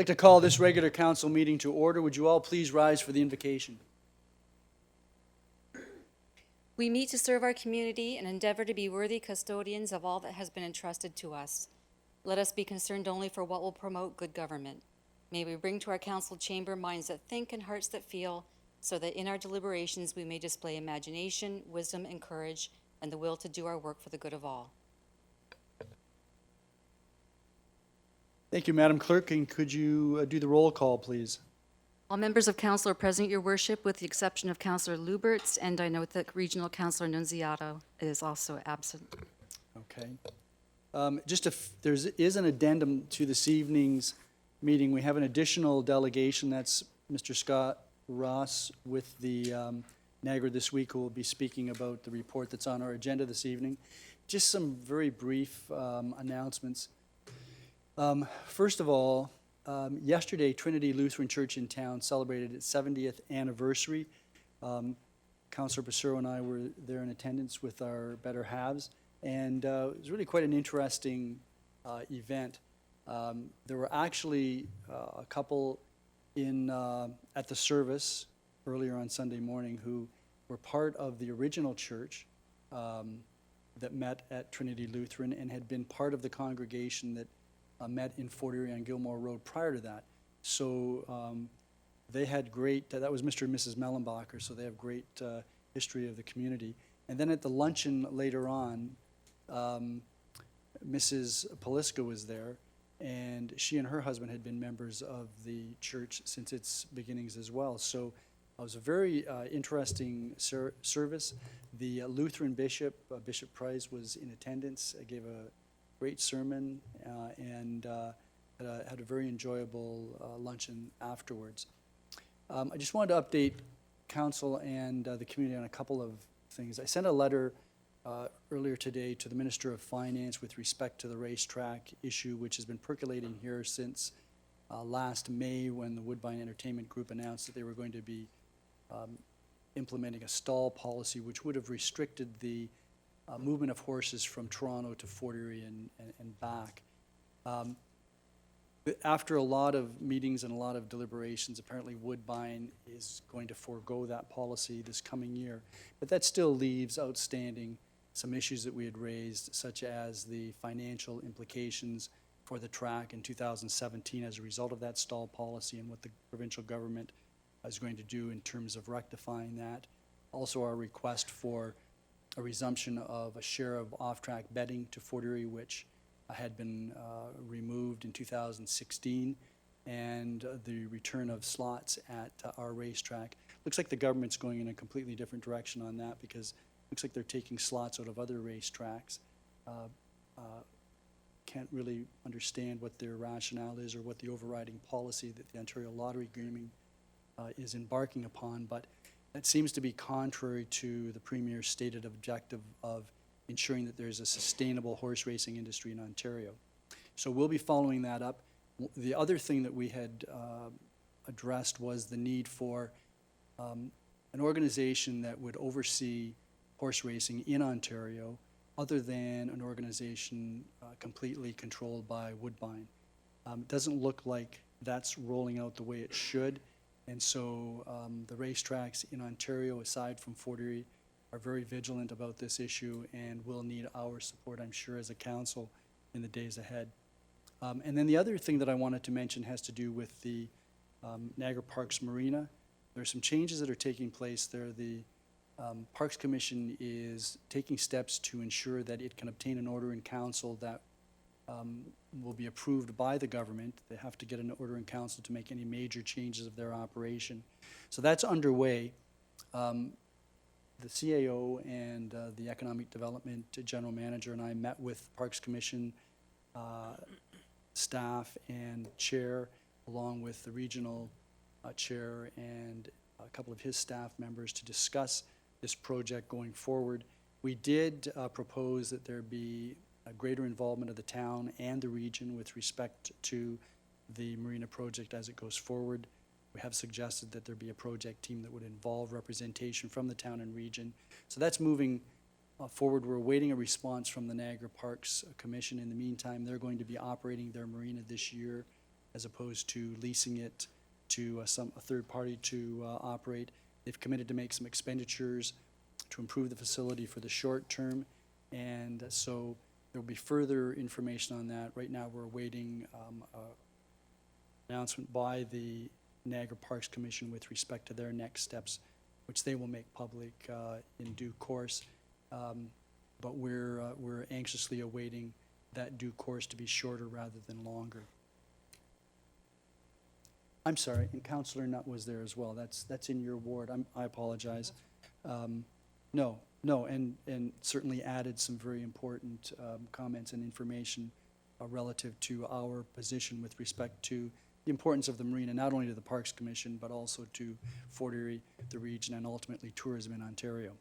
like to call this regular council meeting to order. Would you all please rise for the invocation? We meet to serve our community and endeavor to be worthy custodians of all that has been entrusted to us. Let us be concerned only for what will promote good government. May we bring to our council chamber minds that think and hearts that feel, so that in our deliberations we may display imagination, wisdom, and courage, and the will to do our work for the good of all. Thank you, Madam Clerk, and could you do the roll call, please? All members of council are present, your worship, with the exception of Councillor Luberts, and I note that Regional Councillor Nunziato is also absent. Okay. There is an addendum to this evening's meeting. We have an additional delegation. That's Mr. Scott Ross with the Niagara This Week, who will be speaking about the report that's on our agenda this evening. Just some very brief announcements. First of all, yesterday, Trinity Lutheran Church in town celebrated its 70th anniversary. Councillor Becerro and I were there in attendance with our better halves, and it was really quite an interesting event. There were actually a couple at the service earlier on Sunday morning who were part of the original church that met at Trinity Lutheran and had been part of the congregation that met in Fort Erie on Gilmore Road prior to that. So they had that was Mr. and Mrs. Mellenbacher, so they have great history of the community. And then at the luncheon later on, Mrs. Poliska was there, and she and her husband had been members of the church since its beginnings as well. So it was a very interesting service. The Lutheran bishop, Bishop Price, was in attendance, gave a great sermon, and had a very enjoyable luncheon afterwards. I just wanted to update council and the community on a couple of things. I sent a letter earlier today to the Minister of Finance with respect to the racetrack issue, which has been percolating here since last May, when the Woodbine Entertainment Group announced that they were going to be implementing a stall policy, which would have restricted the movement of horses from Toronto to Fort Erie and back. After a lot of meetings and a lot of deliberations, apparently Woodbine is going to forego that policy this coming year. But that still leaves outstanding some issues that we had raised, such as the financial implications for the track in 2017 as a result of that stall policy, and what the provincial government is going to do in terms of rectifying that. Also, our request for a resumption of a share of off-track betting to Fort Erie, which had been removed in 2016, and the return of slots at our racetrack. Looks like the government's going in a completely different direction on that, because it looks like they're taking slots out of other racetracks. Can't really understand what their rationale is or what the overriding policy that the Ontario Lottery Gaming is embarking upon, but that seems to be contrary to the Premier's stated objective of ensuring that there's a sustainable horse racing industry in Ontario. So we'll be following that up. The other thing that we had addressed was the need for an organization that would oversee horse racing in Ontario, other than an organization completely controlled by Woodbine. It doesn't look like that's rolling out the way it should, and so the racetracks in Ontario, aside from Fort Erie, are very vigilant about this issue and will need our support, I'm sure, as a council in the days ahead. And then the other thing that I wanted to mention has to do with the Niagara Parks Marina. There are some changes that are taking place there. The Parks Commission is taking steps to ensure that it can obtain an order in council that will be approved by the government. They have to get an order in council to make any major changes of their operation. So that's underway. The CAO and the Economic Development General Manager and I met with Parks Commission staff and chair, along with the regional chair and a couple of his staff members, to discuss this project going forward. We did propose that there be a greater involvement of the town and the region with respect to the marina project as it goes forward. We have suggested that there be a project team that would involve representation from the town and region. So that's moving forward. We're awaiting a response from the Niagara Parks Commission. In the meantime, they're going to be operating their marina this year as opposed to leasing it to a third party to operate. They've committed to make some expenditures to improve the facility for the short term, and so there will be further information on that. Right now, we're awaiting announcement by the Niagara Parks Commission with respect to their next steps, which they will make public in due course. But we're anxiously awaiting that due course to be shorter rather than longer. I'm sorry, and Councillor Nutt was there as well. That's in your ward. I apologize. No, and certainly added some very important comments and information relative to our position with respect to the importance of the marina, not only to the Parks Commission, but also to Fort Erie, the region, and ultimately tourism in Ontario.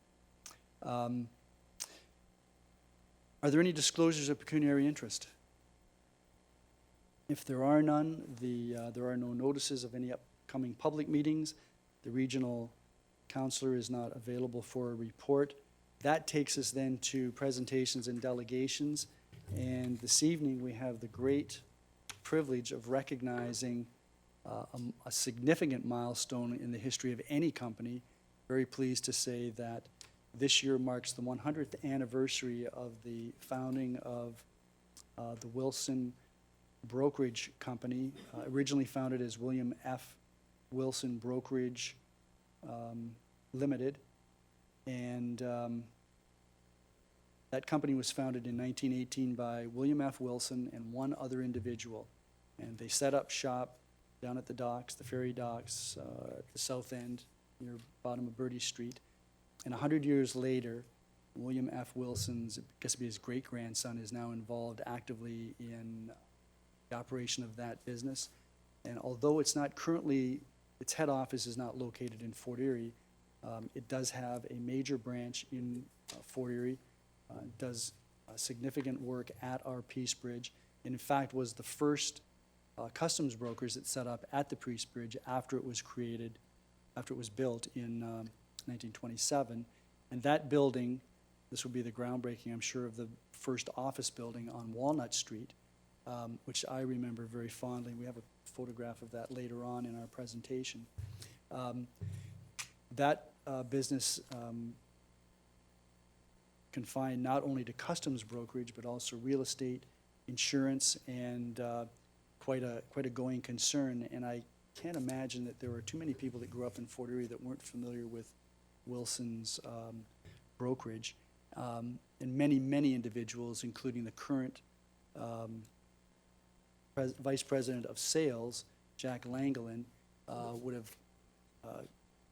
Are there any disclosures of pecuniary interest? If there are none, there are no notices of any upcoming public meetings. The regional councillor is not available for a report. That takes us then to presentations and delegations. And this evening, we have the great privilege of recognizing a significant milestone in the history of any company. Very pleased to say that this year marks the 100th anniversary of the founding of the Wilson Brokerage Company, originally founded as William F. Wilson Brokerage Limited. And that company was founded in 1918 by William F. Wilson and one other individual. And they set up shop down at the docks, the ferry docks, at the south end, near bottom of Bertie Street. And 100 years later, William F. Wilson's, I guess it'd be his great-grandson, is now involved actively in the operation of that business. And although it's not currently, its head office is not located in Fort Erie, it does have a major branch in Fort Erie, does significant work at our Peace Bridge, and in fact was the first customs brokers that set up at the Peace Bridge after it was created, after it was built in 1927. And that building, this will be the groundbreaking, I'm sure, of the first office building on Walnut Street, which I remember very fondly. We have a photograph of that later on in our presentation. That business confined not only to customs brokerage, but also real estate, insurance, and quite a going concern. And I can't imagine that there were too many people that grew up in Fort Erie that weren't familiar with Wilson's brokerage. And many individuals, including the current Vice President of Sales, Jack Langolin, would have,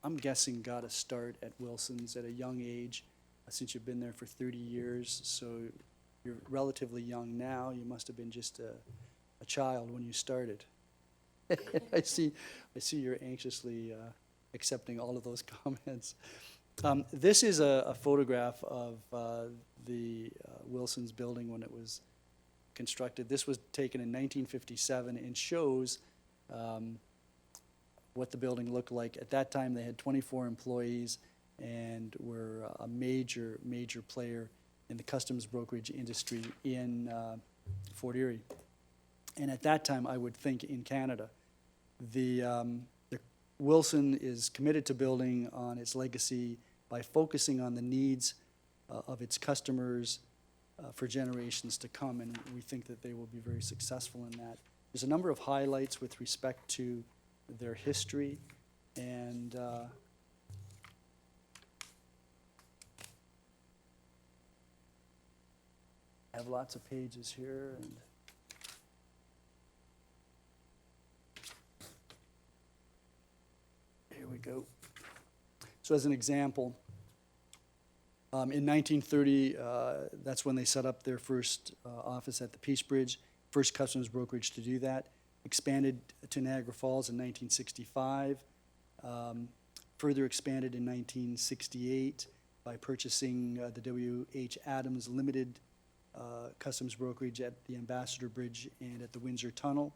I'm guessing, got a start at Wilson's at a young age, since you've been there for 30 years. So you're relatively young now. You must have been just a child when you started. I see you're anxiously accepting all of those comments. This is a photograph of the Wilson's building when it was constructed. This was taken in 1957 and shows what the building looked like. At that time, they had 24 employees and were a major player in the customs brokerage industry in Fort Erie. And at that time, I would think in Canada. The Wilson is committed to building on its legacy by focusing on the needs of its customers for generations to come, and we think that they will be very successful in that. There's a number of highlights with respect to their history, and I have lots of pages here, and here we go. So as an example, in 1930, that's when they set up their first office at the Peace Bridge, first customs brokerage to do that. Expanded to Niagara Falls in 1965, further expanded in 1968 by purchasing the W.H. Adams Limited customs brokerage at the Ambassador Bridge and at the Windsor Tunnel.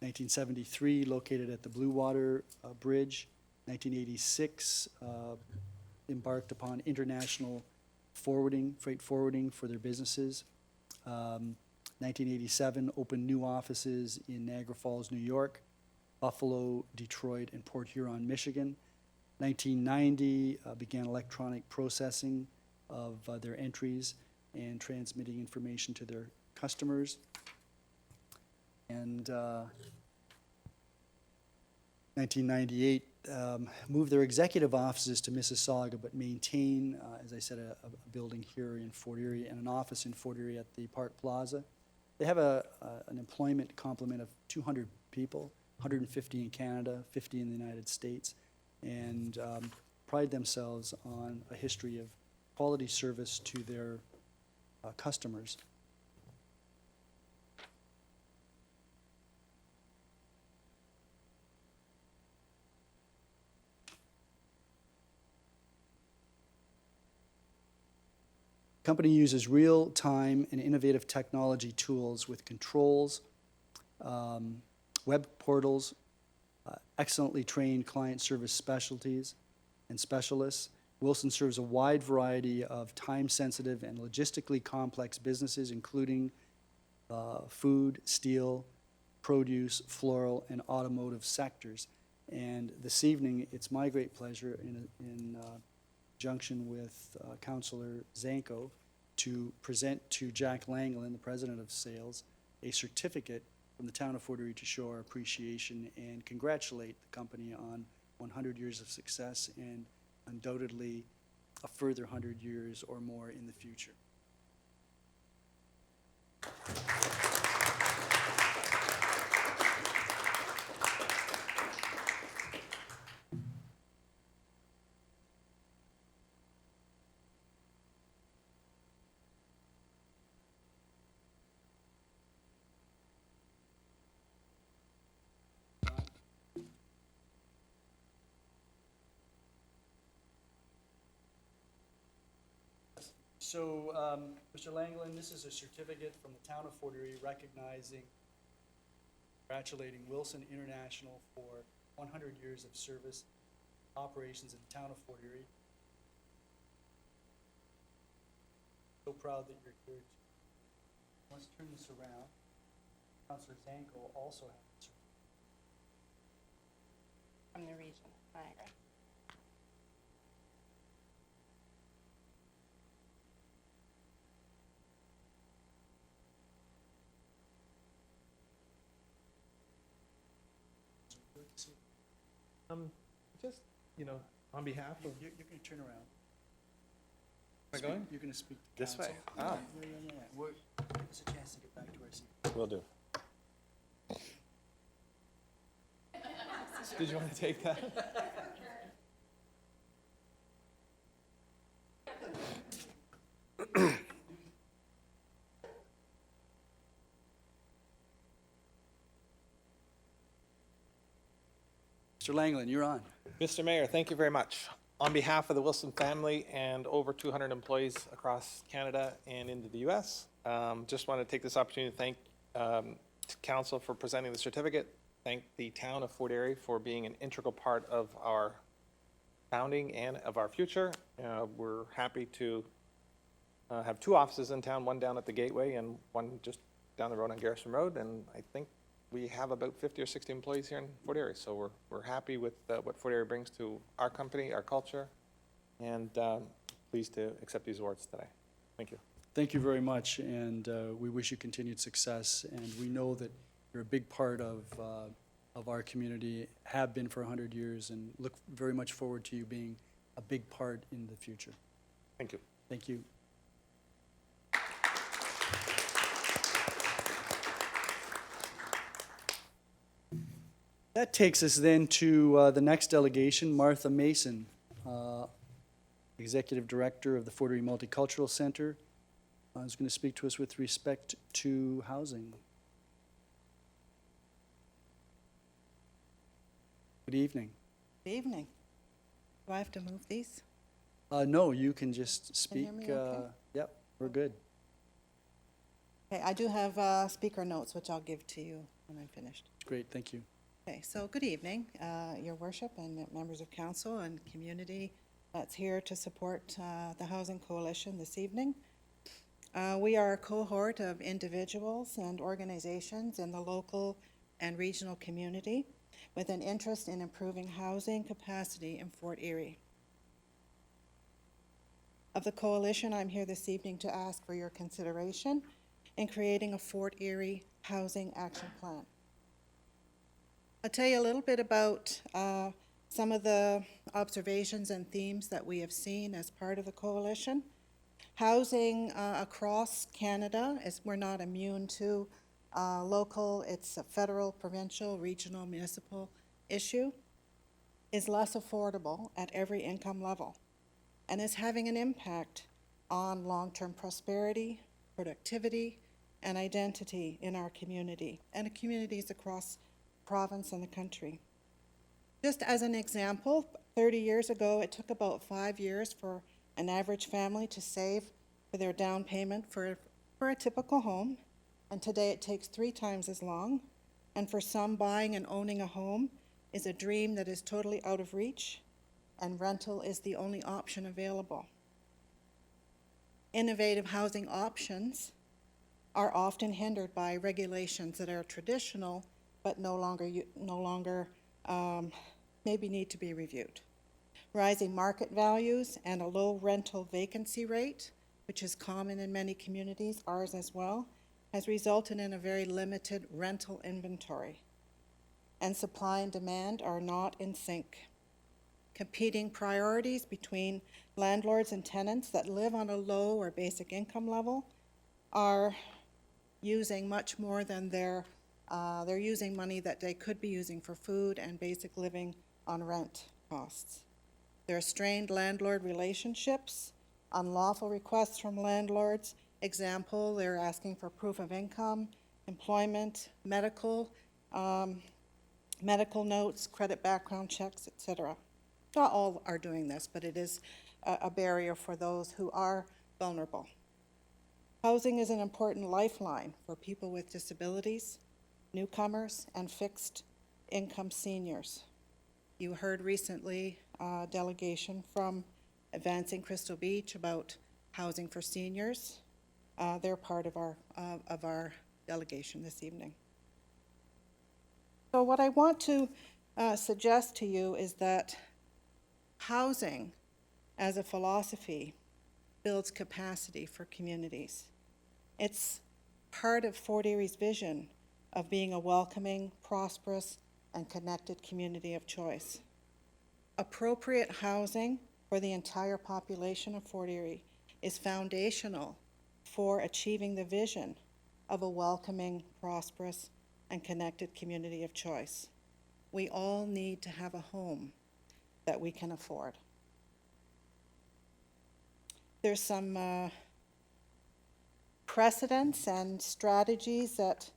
1973, located at the Blue Water Bridge. 1986, embarked upon international forwarding, freight forwarding for their businesses. 1987, opened new offices in Niagara Falls, New York, Buffalo, Detroit, and Port Huron, Michigan. 1990, began electronic processing of their entries and transmitting information to their customers. And 1998, moved their executive offices to Mississauga, but maintain, as I said, a building here in Fort Erie and an office in Fort Erie at the Park Plaza. They have an employment complement of 200 people, 150 in Canada, 50 in the United States, and pride themselves on a history of quality service to their customers. The company uses real-time and innovative technology tools with controls, web portals, excellently trained client service specialties and specialists. Wilson serves a wide variety of time-sensitive and logistically complex businesses, including food, steel, produce, floral, and automotive sectors. And this evening, it's my great pleasure in conjunction with Councillor Zanko to present to Jack Langlin, the President of Sales, a certificate from the town of Fort Erie to show our appreciation and congratulate the company on 100 years of success and undoubtedly a further 100 years or more in the future. So, Mr. Langlin, this is a certificate from the town of Fort Erie recognizing, congratulating Wilson International for 100 years of service operations in the town of Fort Erie. So proud that you're here. Let's turn this around. Councillor Zanko also has a certificate. From the region, Niagara. Just, on behalf of. You're going to turn around. Am I going? You're going to speak to This council. way? Ah. Yeah. Give us a chance to get back to our seat. Will do. Did you want to take that? Mr. Langlin, you're on. Mr. Mayor, thank you very much. On behalf of the Wilson family and over 200 employees across Canada and into the U.S., just want to take this opportunity to thank Council for presenting the certificate, thank the town of Fort Erie for being an integral part of our founding and of our future. We're happy to have two offices in town, one down at the Gateway and one just down the road on Garrison Road, and I think we have about 50 or 60 employees here in Fort Erie, so we're happy with what Fort Erie brings to our company, our culture, and pleased to accept these awards today. Thank you. Thank you very much, and we wish you continued success. And we know that you're a big part of our community, have been for 100 years, and look very much forward to you being a big part in the future. Thank you. Thank you. That takes us then to the next delegation, Martha Mason, Executive Director of the Fort Erie Multicultural Center, is going to speak to us with respect to housing. Good evening. Good evening. Do I have to move these? No, you can just speak. Can you hear me okay? Yep, we're good. Okay, I do have speaker notes, which I'll give to you when I'm finished. Great, thank you. Okay, so good evening, Your Worship and members of council and community that's here to support the Housing Coalition this evening. We are a cohort of individuals and organizations in the local and regional community with an interest in improving housing capacity in Fort Erie. Of the coalition, I'm here this evening to ask for your consideration in creating a Fort Erie Housing Action Plan. I'll tell you a little bit about some of the observations and themes that we have seen as part of the coalition. Housing across Canada, we're not immune to local, it's a federal, provincial, regional, municipal issue, is less affordable at every income level and is having an impact on long-term prosperity, productivity, and identity in our community and communities across the province and the country. Just as an example, 30 years ago, it took about 5 years for an average family to save for their down payment for a typical home, and today it takes 3 times as long, and for some, buying and owning a home is a dream that is totally out of reach, and rental is the only option available. Innovative housing options are often hindered by regulations that are traditional but no longer maybe need to be reviewed. Rising market values and a low rental vacancy rate, which is common in many communities, ours as well, has resulted in a very limited rental inventory. And supply and demand are not in sync. Competing priorities between landlords and tenants that live on a low or basic income level are using much more than they're using money that they could be using for food and basic living on rent costs. There are strained landlord relationships, unlawful requests from landlords. Example, they're asking for proof of income, employment, medical notes, credit background checks, etc. Not all are doing this, but it is a barrier for those who are vulnerable. Housing is an important lifeline for people with disabilities, newcomers, and fixed income seniors. You heard recently a delegation from Advancing Crystal Beach about housing for seniors. They're part of our delegation this evening. So what I want to suggest to you is that housing as a philosophy builds capacity for communities. It's part of Fort Erie's vision of being a welcoming, prosperous, and connected community of choice. Appropriate housing for the entire population of Fort Erie is foundational for achieving the vision of a welcoming, prosperous, and connected community of choice. We all need to have a home that we can afford. There's some precedents and strategies that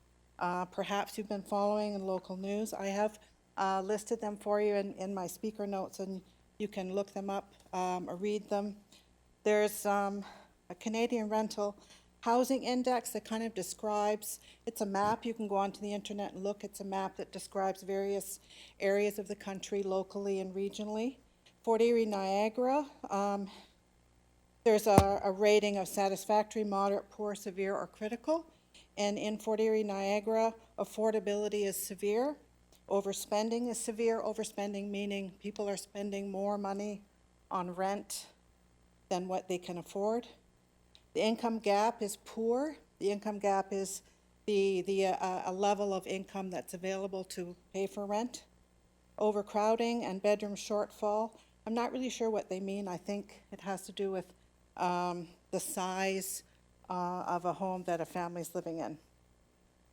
perhaps you've been following in local news. I have listed them for you in my speaker notes, and you can look them up or read them. There's a Canadian Rental Housing Index that kind of describes, it's a map, you can go onto the internet and look, it's a map that describes various areas of the country locally and regionally. Fort Erie, Niagara, there's a rating of satisfactory, moderate, poor, severe, or critical. And in Fort Erie, Niagara, affordability is severe, overspending is severe, overspending meaning people are spending more money on rent than what they can afford. The income gap is poor. The income gap is a level of income that's available to pay for rent. Overcrowding and bedroom shortfall. I'm not really sure what they mean. I think it has to do with the size of a home that a family's living in.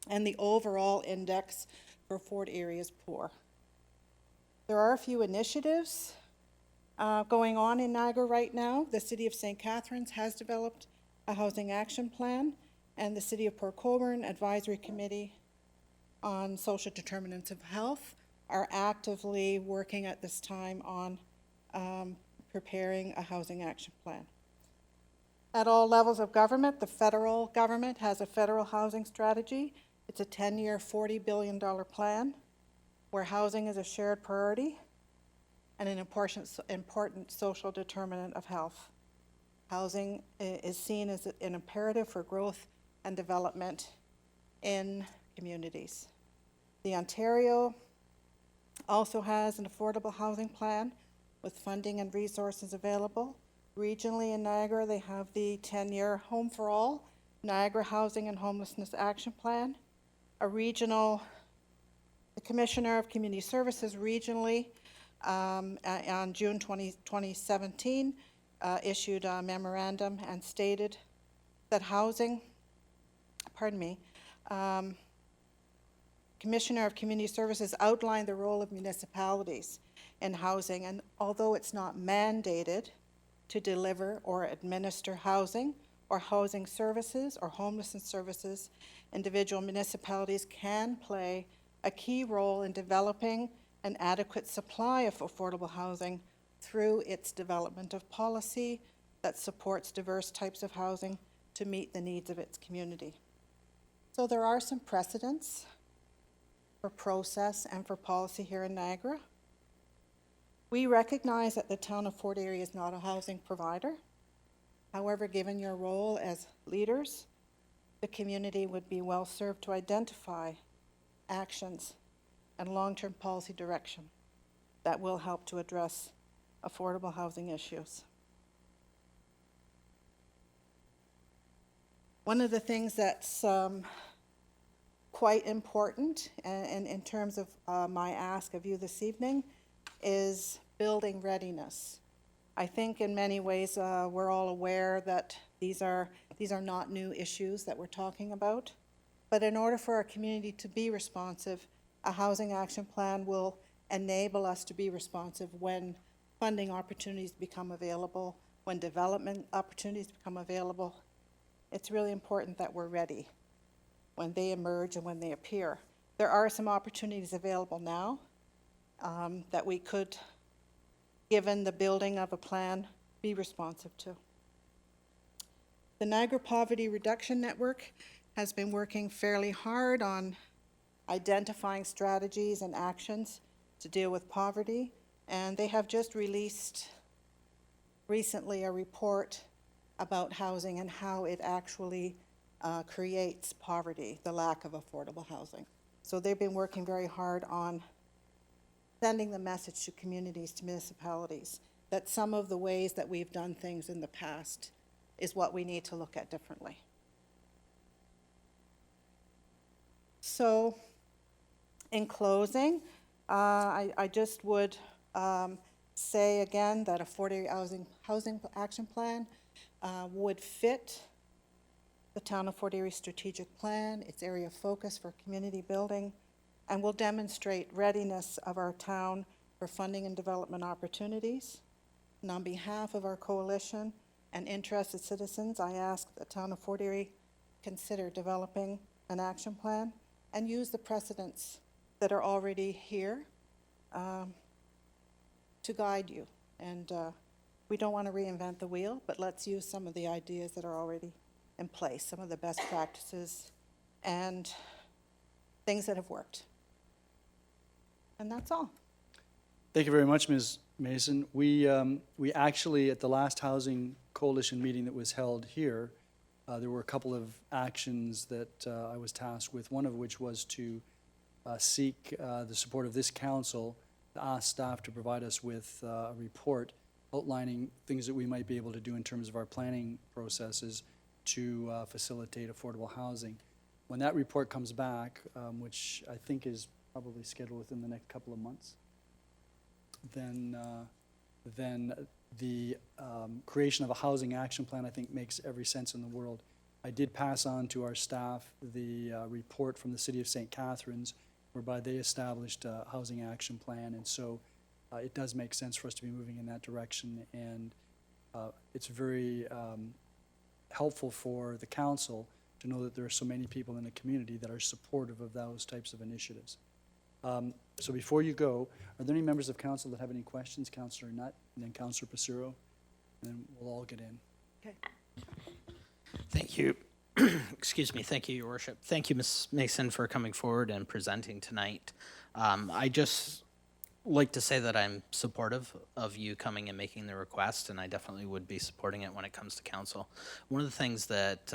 And the overall index for Fort Erie is poor. There are a few initiatives going on in Niagara right now. The City of St. Catharines has developed a housing action plan, and the City of Port Colborne Advisory Committee on Social Determinants of Health are actively working at this time on preparing a housing action plan. At all levels of government, the federal government has a federal housing strategy. It's a 10-year, $40 billion plan where housing is a shared priority and an important social determinant of health. Housing is seen as an imperative for growth and development in communities. The Ontario also has an affordable housing plan with funding and resources available. Regionally in Niagara, they have the 10-year Home for All, Niagara Housing and Homelessness Action Plan. The Commissioner of Community Services regionally on June 2017 issued a memorandum and stated that Commissioner of Community Services outlined the role of municipalities in housing, and although it's not mandated to deliver or administer housing or housing services or homelessness services, individual municipalities can play a key role in developing an adequate supply of affordable housing through its development of policy that supports diverse types of housing to meet the needs of its community. So there are some precedents for process and for policy here in Niagara. We recognize that the town of Fort Erie is not a housing provider. However, given your role as leaders, the community would be well served to identify actions and long-term policy direction that will help to address affordable housing issues. One of the things that's quite important in terms of my ask of you this evening is building readiness. I think in many ways we're all aware that these are not new issues that we're talking about, but in order for our community to be responsive, a housing action plan will enable us to be responsive when funding opportunities become available, when development opportunities become available. It's really important that we're ready when they emerge and when they appear. There are some opportunities available now that we could, given the building of a plan, be responsive to. The Niagara Poverty Reduction Network has been working fairly hard on identifying strategies and actions to deal with poverty, and they have just released recently a report about housing and how it actually creates poverty, the lack of affordable housing. So they've been working very hard on sending the message to communities, to municipalities, that some of the ways that we've done things in the past is what we need to look at differently. So, in closing, I just would say again that a Fort Erie housing action plan would fit the town of Fort Erie strategic plan, its area of focus for community building, and will demonstrate readiness of our town for funding and development opportunities. And on behalf of our coalition and interested citizens, I ask the town of Fort Erie consider developing an action plan and use the precedents that are already here to guide you. And we don't want to reinvent the wheel, but let's use some of the ideas that are already in place, some of the best practices and things that have worked. And that's all. Thank you very much, Ms. Mason. We actually, at the last Housing Coalition meeting that was held here, there were a couple of actions that I was tasked with, one of which was to seek the support of this council to ask staff to provide us with a report outlining things that we might be able to do in terms of our planning processes to facilitate affordable housing. When that report comes back, which I think is probably scheduled within the next couple of months, then the creation of a housing action plan, I think, makes every sense in the world. I did pass on to our staff the report from the City of St. Catharines, whereby they established a housing action plan, and so it does make sense for us to be moving in that direction, and it's very helpful for the council to know that there are so many people in the community that are supportive of those types of initiatives. So before you go, are there any members of council that have any questions? Councillor Nutt, and then Councillor Passero, and then we'll all get in. Okay. Thank you. Excuse me. Thank you, Your Worship. Thank you, Ms. Mason, for coming forward and presenting tonight. I just like to say that I'm supportive of you coming and making the request, and I definitely would be supporting it when it comes to council. One of the things that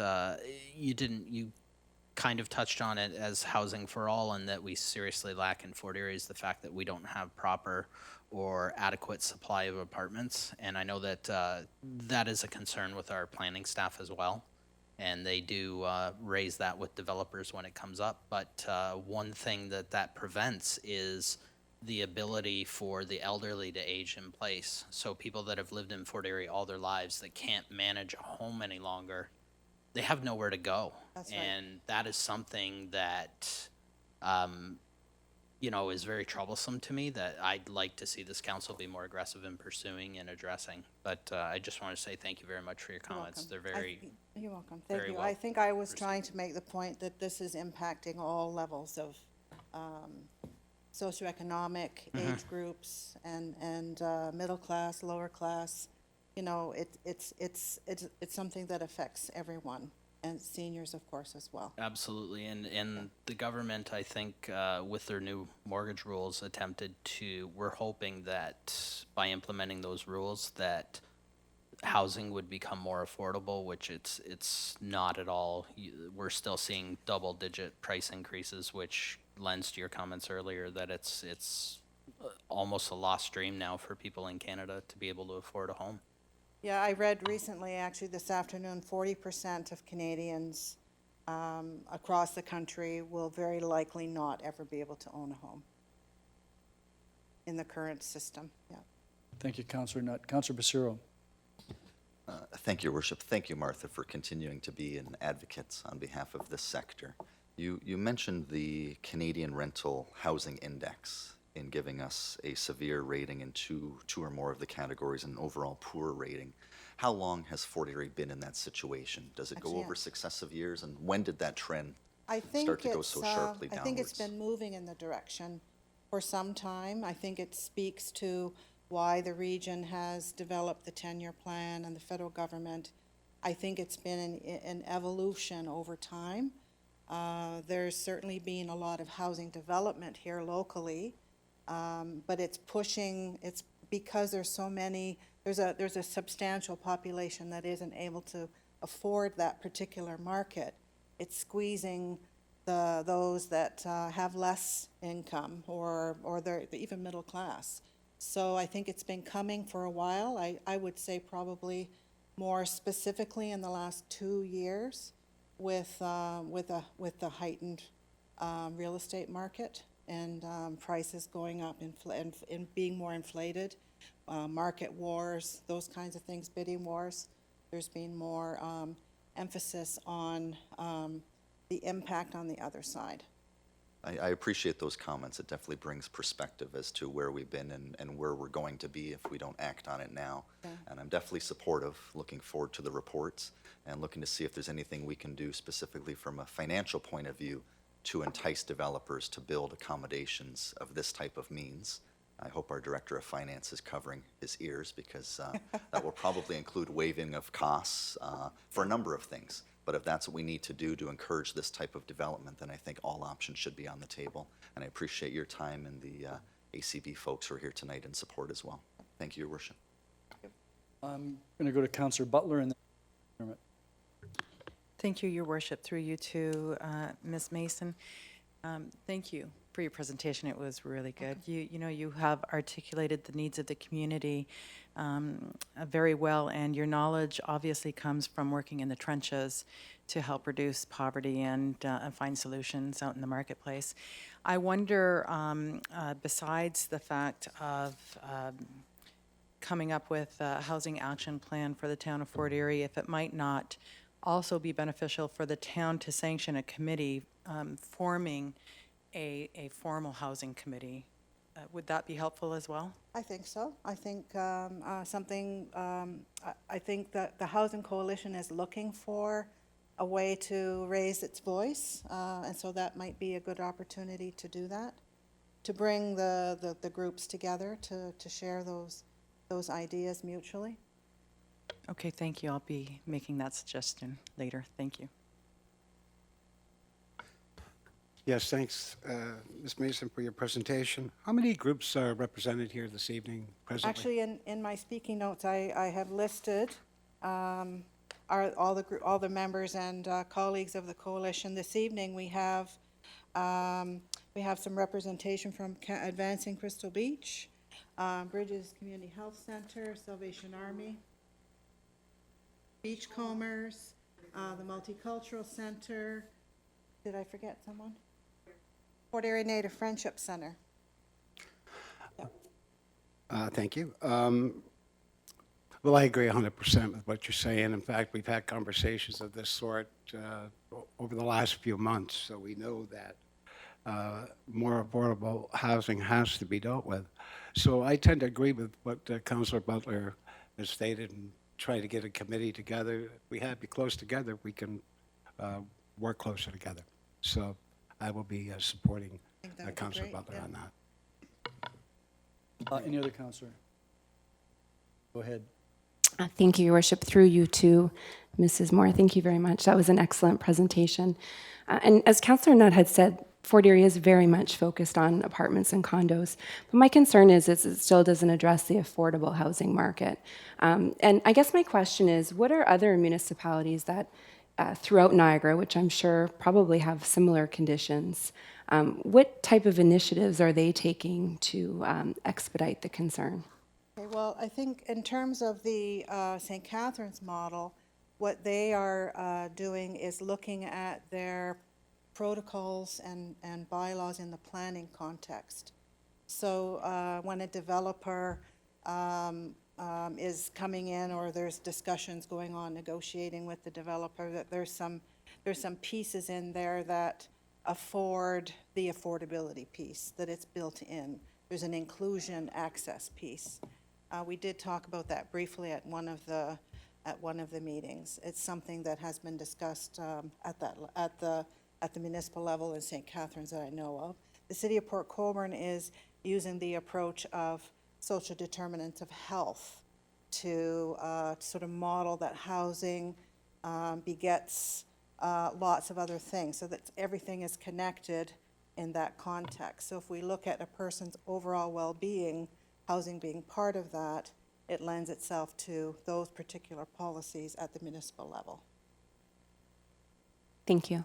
you kind of touched on it as housing for all, and that we seriously lack in Fort Erie is the fact that we don't have proper or adequate supply of apartments. And I know that that is a concern with our planning staff as well. And they do raise that with developers when it comes up. But one thing that prevents is the ability for the elderly to age in place. So people that have lived in Fort Erie all their lives that can't manage a home any longer, they have nowhere to go. That's right. And that is something that, is very troublesome to me, that I'd like to see this council be more aggressive in pursuing and addressing. But I just want to say thank you very much for your You're comments. welcome. They're very, You're welcome. Thank very you. well I think I was trying to make the point that this is impacting all levels of socioeconomic age groups and middle class, lower class. It's something that affects everyone, and seniors, of course, as well. absolutely. And the government, I think, with their new mortgage rules we're hoping that by implementing those rules that housing would become more affordable, which it's not at all. We're still seeing double-digit price increases, which lends to your comments earlier that it's almost a lost dream now for people in Canada to be able to afford a home. Yeah, I read recently, actually this afternoon, 40% of Canadians across the country will very likely not ever be able to own a home in the current system, yeah. Thank you, Councillor Nutt. Councillor Basiro. Thank you, Your Worship. Thank you, Martha, for continuing to be an advocate on behalf of this sector. You mentioned the Canadian Rental Housing Index in giving us a severe rating in two or more of the categories and overall poor rating. How long has Fort Erie been in that situation? Does it go Actually, over successive years, and when did that trend I think start to go so sharply I think it's downwards? been moving in the direction for some time. I think it speaks to why the region has developed the 10-year plan and the federal government. I think it's been an evolution over time. There's certainly been a lot of housing development here locally, but it's because there's so many, there's a substantial population that isn't able to afford that particular market. It's squeezing those that have less income or they're even middle class. So I think it's been coming for a while. I would say probably more specifically in the last 2 years with the heightened real estate market and prices going up and being more inflated, market wars, those kinds of things, bidding wars. There's been more emphasis on the impact on the other side. I appreciate those comments. It definitely brings perspective as to where we've been and where we're going to be if we don't act on it now. Yeah. And I'm definitely supportive, looking forward to the reports and looking to see if there's anything we can do specifically from a financial point of view to entice developers to build accommodations of this type of means. I hope our Director of Finance is covering his ears because that will probably include waiving of costs for a number of things. But if that's what we need to do to encourage this type of development, then I think all options should be on the table. And I appreciate your time and the ACB folks who are here tonight in support as well. Thank you, Your Worship. I'm going to go to Councillor Butler and then Thank you, Your Worship. Through you to Ms. Mason. Thank you for your presentation. It was really good. You have articulated the needs of the community very well, and your knowledge obviously comes from working in the trenches to help reduce poverty and find solutions out in the marketplace. I wonder, besides the fact of coming up with a housing action plan for the town of Fort Erie, if it might not also be beneficial for the town to sanction a committee forming a formal housing committee. Would that be helpful as well? I think so. I think I think that the Housing Coalition is looking for a way to raise its voice, and so that might be a good opportunity to do that, to bring the groups together to share those ideas mutually. Okay, thank you. I'll be making that suggestion later. Thank you. Yes, thanks, Ms. Mason, for your presentation. How many groups are represented here this evening presently? Actually, in my speaking notes, I have listed all the members and colleagues of the coalition. This evening, we have some representation from Advancing Crystal Beach, Bridges Community Health Center, Salvation Army, Beachcombers, the Multicultural Center. Did I forget someone? Fort Erie Native Friendship Center. Thank you. Well, I agree 100% with what you're saying. In fact, we've had conversations of this sort over the last few months, so we know that more affordable housing has to be dealt with. So I tend to agree with what Councillor Butler has stated and try to get a committee together. If we have to be close together, we can work closer together. So I will be supporting think that would be Councillor great, Butler yeah. on that. Any other counselor? Go ahead. Thank you, Your Worship. Through you to Mrs. Moore, thank you very much. That was an excellent presentation. And as Councillor Nutt had said, Fort Erie is very much focused on apartments and condos. But my concern is it still doesn't address the affordable housing market. And I guess my question is, what are other municipalities that throughout Niagara, which I'm sure probably have similar conditions, what type of initiatives are they taking to expedite the concern? Okay, well, I think in terms of the St. Catharines model, what they are doing is looking at their protocols and bylaws in the planning context. So when a developer is coming in, or there's discussions going on negotiating with the developer, that there's some pieces in there that afford the affordability piece, that it's built in. There's an inclusion access piece. We did talk about that briefly at one of the meetings. It's something that has been discussed at the municipal level in St. Catharines that I know of. The City of Port Colborne is using the approach of social determinants of health to sort of model that housing begets lots of other things, so that everything is connected in that context. So if we look at a person's overall well-being, housing being part of that, it lends itself to those particular policies at the municipal level. Thank you.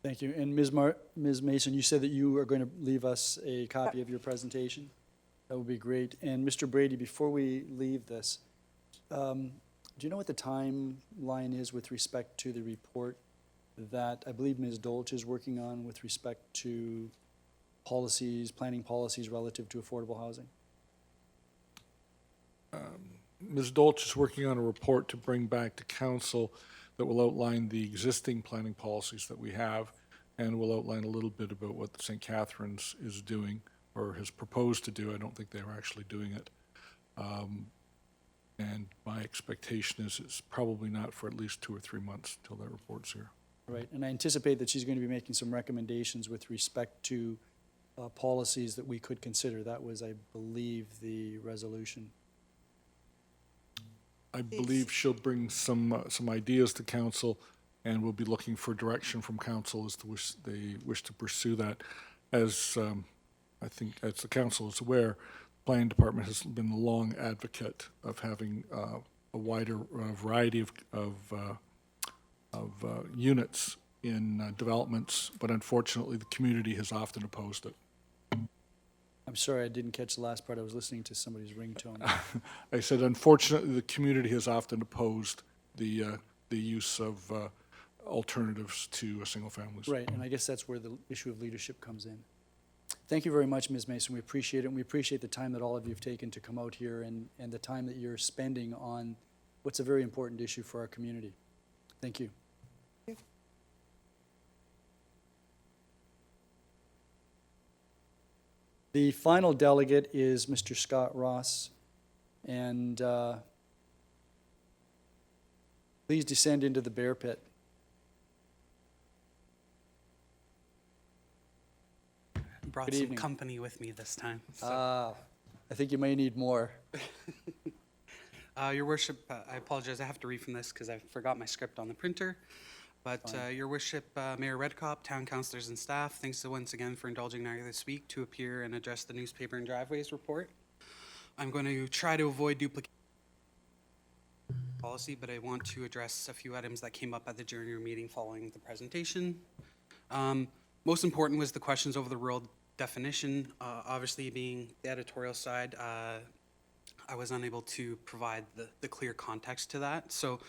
Thank you. And Ms. Mason, you said that you are going to leave us a copy of your presentation? That would be great. And Mr. Brady, before we leave this, do you know what the timeline is with respect to the report that I believe Ms. Dolch is working on with respect to policies, planning policies relative to affordable housing? Ms. Dolch is working on a report to bring back to council that will outline the existing planning policies that we have, and will outline a little bit about what St. Catharines is doing or has proposed to do. I don't think they are actually doing it. And my expectation is it's probably not for at least 2 or 3 months till that report's here. Right, and I anticipate that she's going to be making some recommendations with respect to policies that we could consider. That was, I believe, the resolution. I believe she'll bring some ideas to council, and we'll be looking for direction from council as to which they wish to pursue that. As I think, as the council is aware, the planning department has been a long advocate of having a wider variety of units in developments, but unfortunately, the community has often opposed it. I'm sorry, I didn't catch the last part. I was listening to somebody's ringtone. I said, unfortunately, the community has often opposed the use of alternatives to single families. Right, and I guess that's where the issue of leadership comes in. Thank you very much, Ms. Mason. We appreciate it, and we appreciate the time that all of you have taken to come out here and the time that you're spending on what's a very important issue for our community. Thank you. The final delegate is Mr. Scott Ross, and please descend into the bear pit. Brought Good some evening. company with me this time. So. I think you may need more. Your Worship, I apologize. I have to read from this because I forgot my script on the printer. But Your Worship, Mayor Redcop, town councilors and staff, thanks once again for indulging Niagara this week to appear and address the newspaper and driveways report. I'm going to try to avoid duplication policy, but I want to address a few items that came up at the junior meeting following the presentation. Most important was the questions over the rural definition. Obviously, being the editorial side, I was unable to provide the clear context to that. So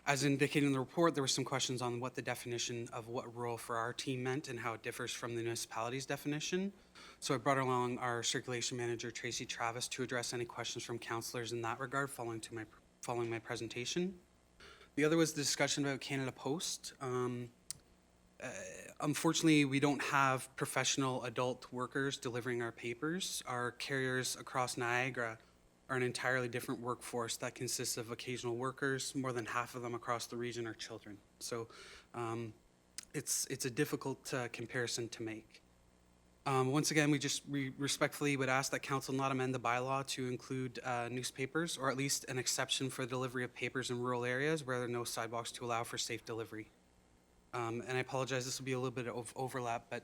as indicated in the report, there were some questions on what the definition of what rural for our team meant and how it differs from the municipality's definition. So I brought along our circulation manager, Tracy Travis, to address any questions from councillors in that regard following my presentation. The other was the discussion about Canada Post. Unfortunately, we don't have professional adult workers delivering our papers. Our carriers across Niagara are an entirely different workforce that consists of occasional workers. More than half of them across the region are children. So it's a difficult comparison to make. Once again, we respectfully would ask that council not amend the bylaw to include newspapers, or at least an exception for the delivery of papers in rural areas where there are no sidewalks to allow for safe delivery. And I apologize, this will be a little bit of overlap, but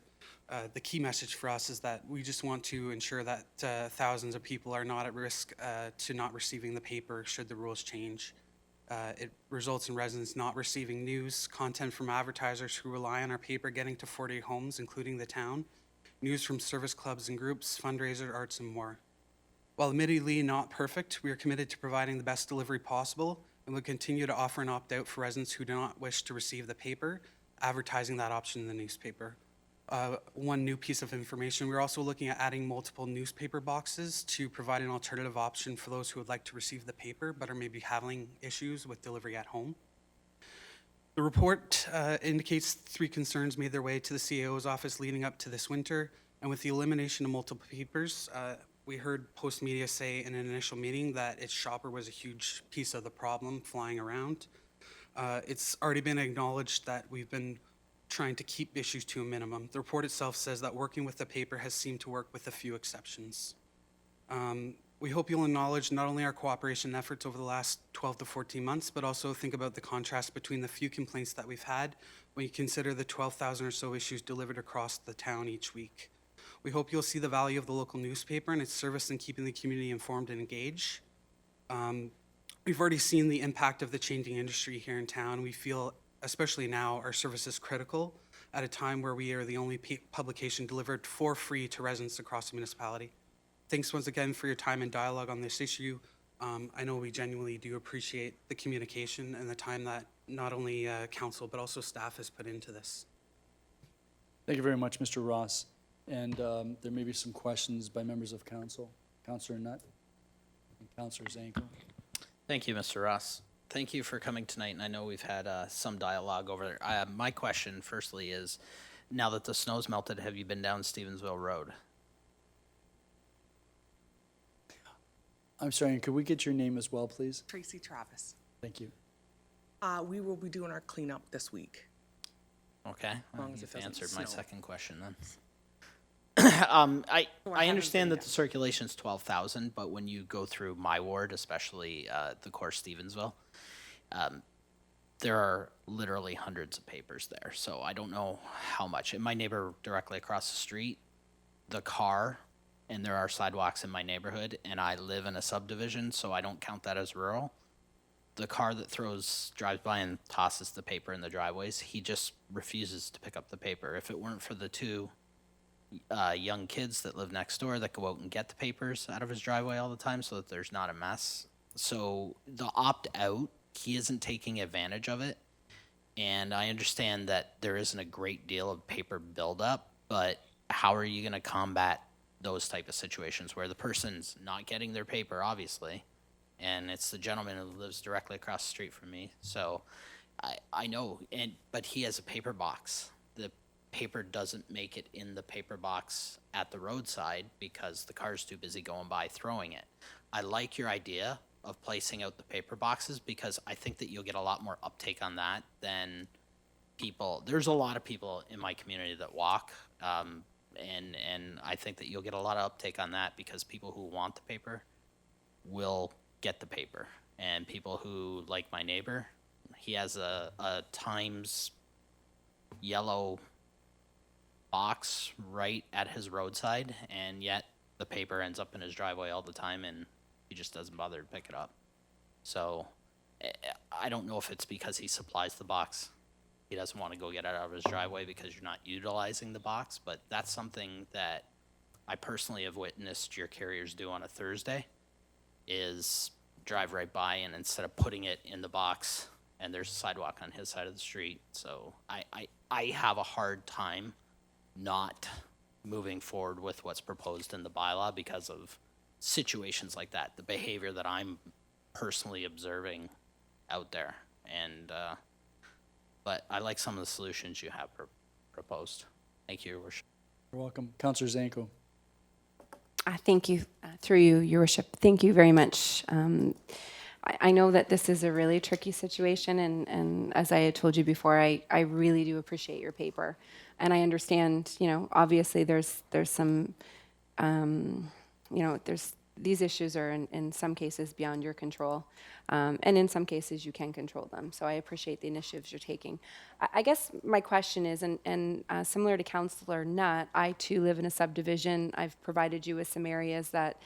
the key message for us is that we just want to ensure that thousands of people are not at risk to not receiving the paper should the rules change. It results in residents not receiving news, content from advertisers who rely on our paper getting to 40 homes, including the town, news from service clubs and groups, fundraiser, arts, and more. While admittedly not perfect, we are committed to providing the best delivery possible and will continue to offer an opt-out for residents who do not wish to receive the paper, advertising that option in the newspaper. One new piece of information, we're also looking at adding multiple newspaper boxes to provide an alternative option for those who would like to receive the paper but are maybe having issues with delivery at home. The report indicates 3 concerns made their way to the CAO's office leading up to this winter, and with the elimination of multiple papers, we heard Post Media say in an initial meeting that its shopper was a huge piece of the problem flying around. It's already been acknowledged that we've been trying to keep issues to a minimum. The report itself says that working with the paper has seemed to work with a few exceptions. We hope you'll acknowledge not only our cooperation efforts over the last 12 to 14 months, but also think about the contrast between the few complaints that we've had when you consider the 12,000 or so issues delivered across the town each week. We hope you'll see the value of the local newspaper and its service in keeping the community informed and engaged. We've already seen the impact of the changing industry here in town. We feel, especially now, our service is critical at a time where we are the only publication delivered for free to residents across the municipality. Thanks once again for your time and dialogue on this issue. I know we genuinely do appreciate the communication and the time that not only council but also staff has put into this. Thank you very much, Mr. Ross. And there may be some questions by members of council. Councillor Nutt and Councillor Zanko. Thank you, Mr. Ross. Thank you for coming tonight, and I know we've had some dialogue over there. My question, firstly, is now that the snow's melted, have you been down Stevensville Road? I'm sorry, and could we get your name as well, please? Tracy Travis. Thank you. We will be doing our cleanup this week. Okay, long as it you've doesn't answered my snow. second question then. I I understand that the circulation's 12,000, but when you go through my ward, especially the core Stevensville, there are literally hundreds of papers there. So I don't know how much. And my neighbor directly across the street, the car, and there are sidewalks in my neighborhood, and I live in a subdivision, so I don't count that as rural. The car that drives by and tosses the paper in the driveways, he just refuses to pick up the paper. If it weren't for the 2 young kids that live next door that go out and get the papers out of his driveway all the time so that there's not a mess. So the opt-out, he isn't taking advantage of it. And I understand that there isn't a great deal of paper buildup, but how are you going to combat those type of situations where the person's not getting their paper, obviously, and it's the gentleman who lives directly across the street from me. So I know, but he has a paper box. The paper doesn't make it in the paper box at the roadside because the car's too busy going by throwing it. I like your idea of placing out the paper boxes because I think that you'll get a lot more uptake on that than people. There's a lot of people in my community that walk, and I think that you'll get a lot of uptake on that because people who want the paper will get the paper, and people who, like my neighbor, he has a Times yellow box right at his roadside, and yet the paper ends up in his driveway all the time, and he just doesn't bother to pick it up. So I don't know if it's because he supplies the box. He doesn't want to go get it out of his driveway because you're not utilizing the box, but that's something that I personally have witnessed your carriers do on a Thursday, is drive right by, and instead of putting it in the box, and there's a sidewalk on his side of the street. So I have a hard time not moving forward with what's proposed in the bylaw because of situations like that, the behavior that I'm personally observing out there. And, but I like some of the solutions you have proposed. Thank you, Your Worship. You're welcome. Councillor Zanko. Thank you, through you, Your Worship. Thank you very much. I know that this is a really tricky situation, and as I had told you before, I really do appreciate your paper. And I understand, obviously there's some, these issues are in some cases beyond your control, and in some cases you can control them. So I appreciate the initiatives you're taking. I guess my question is, and similar to Councillor Nutt, I too live in a subdivision. I've provided you with some areas that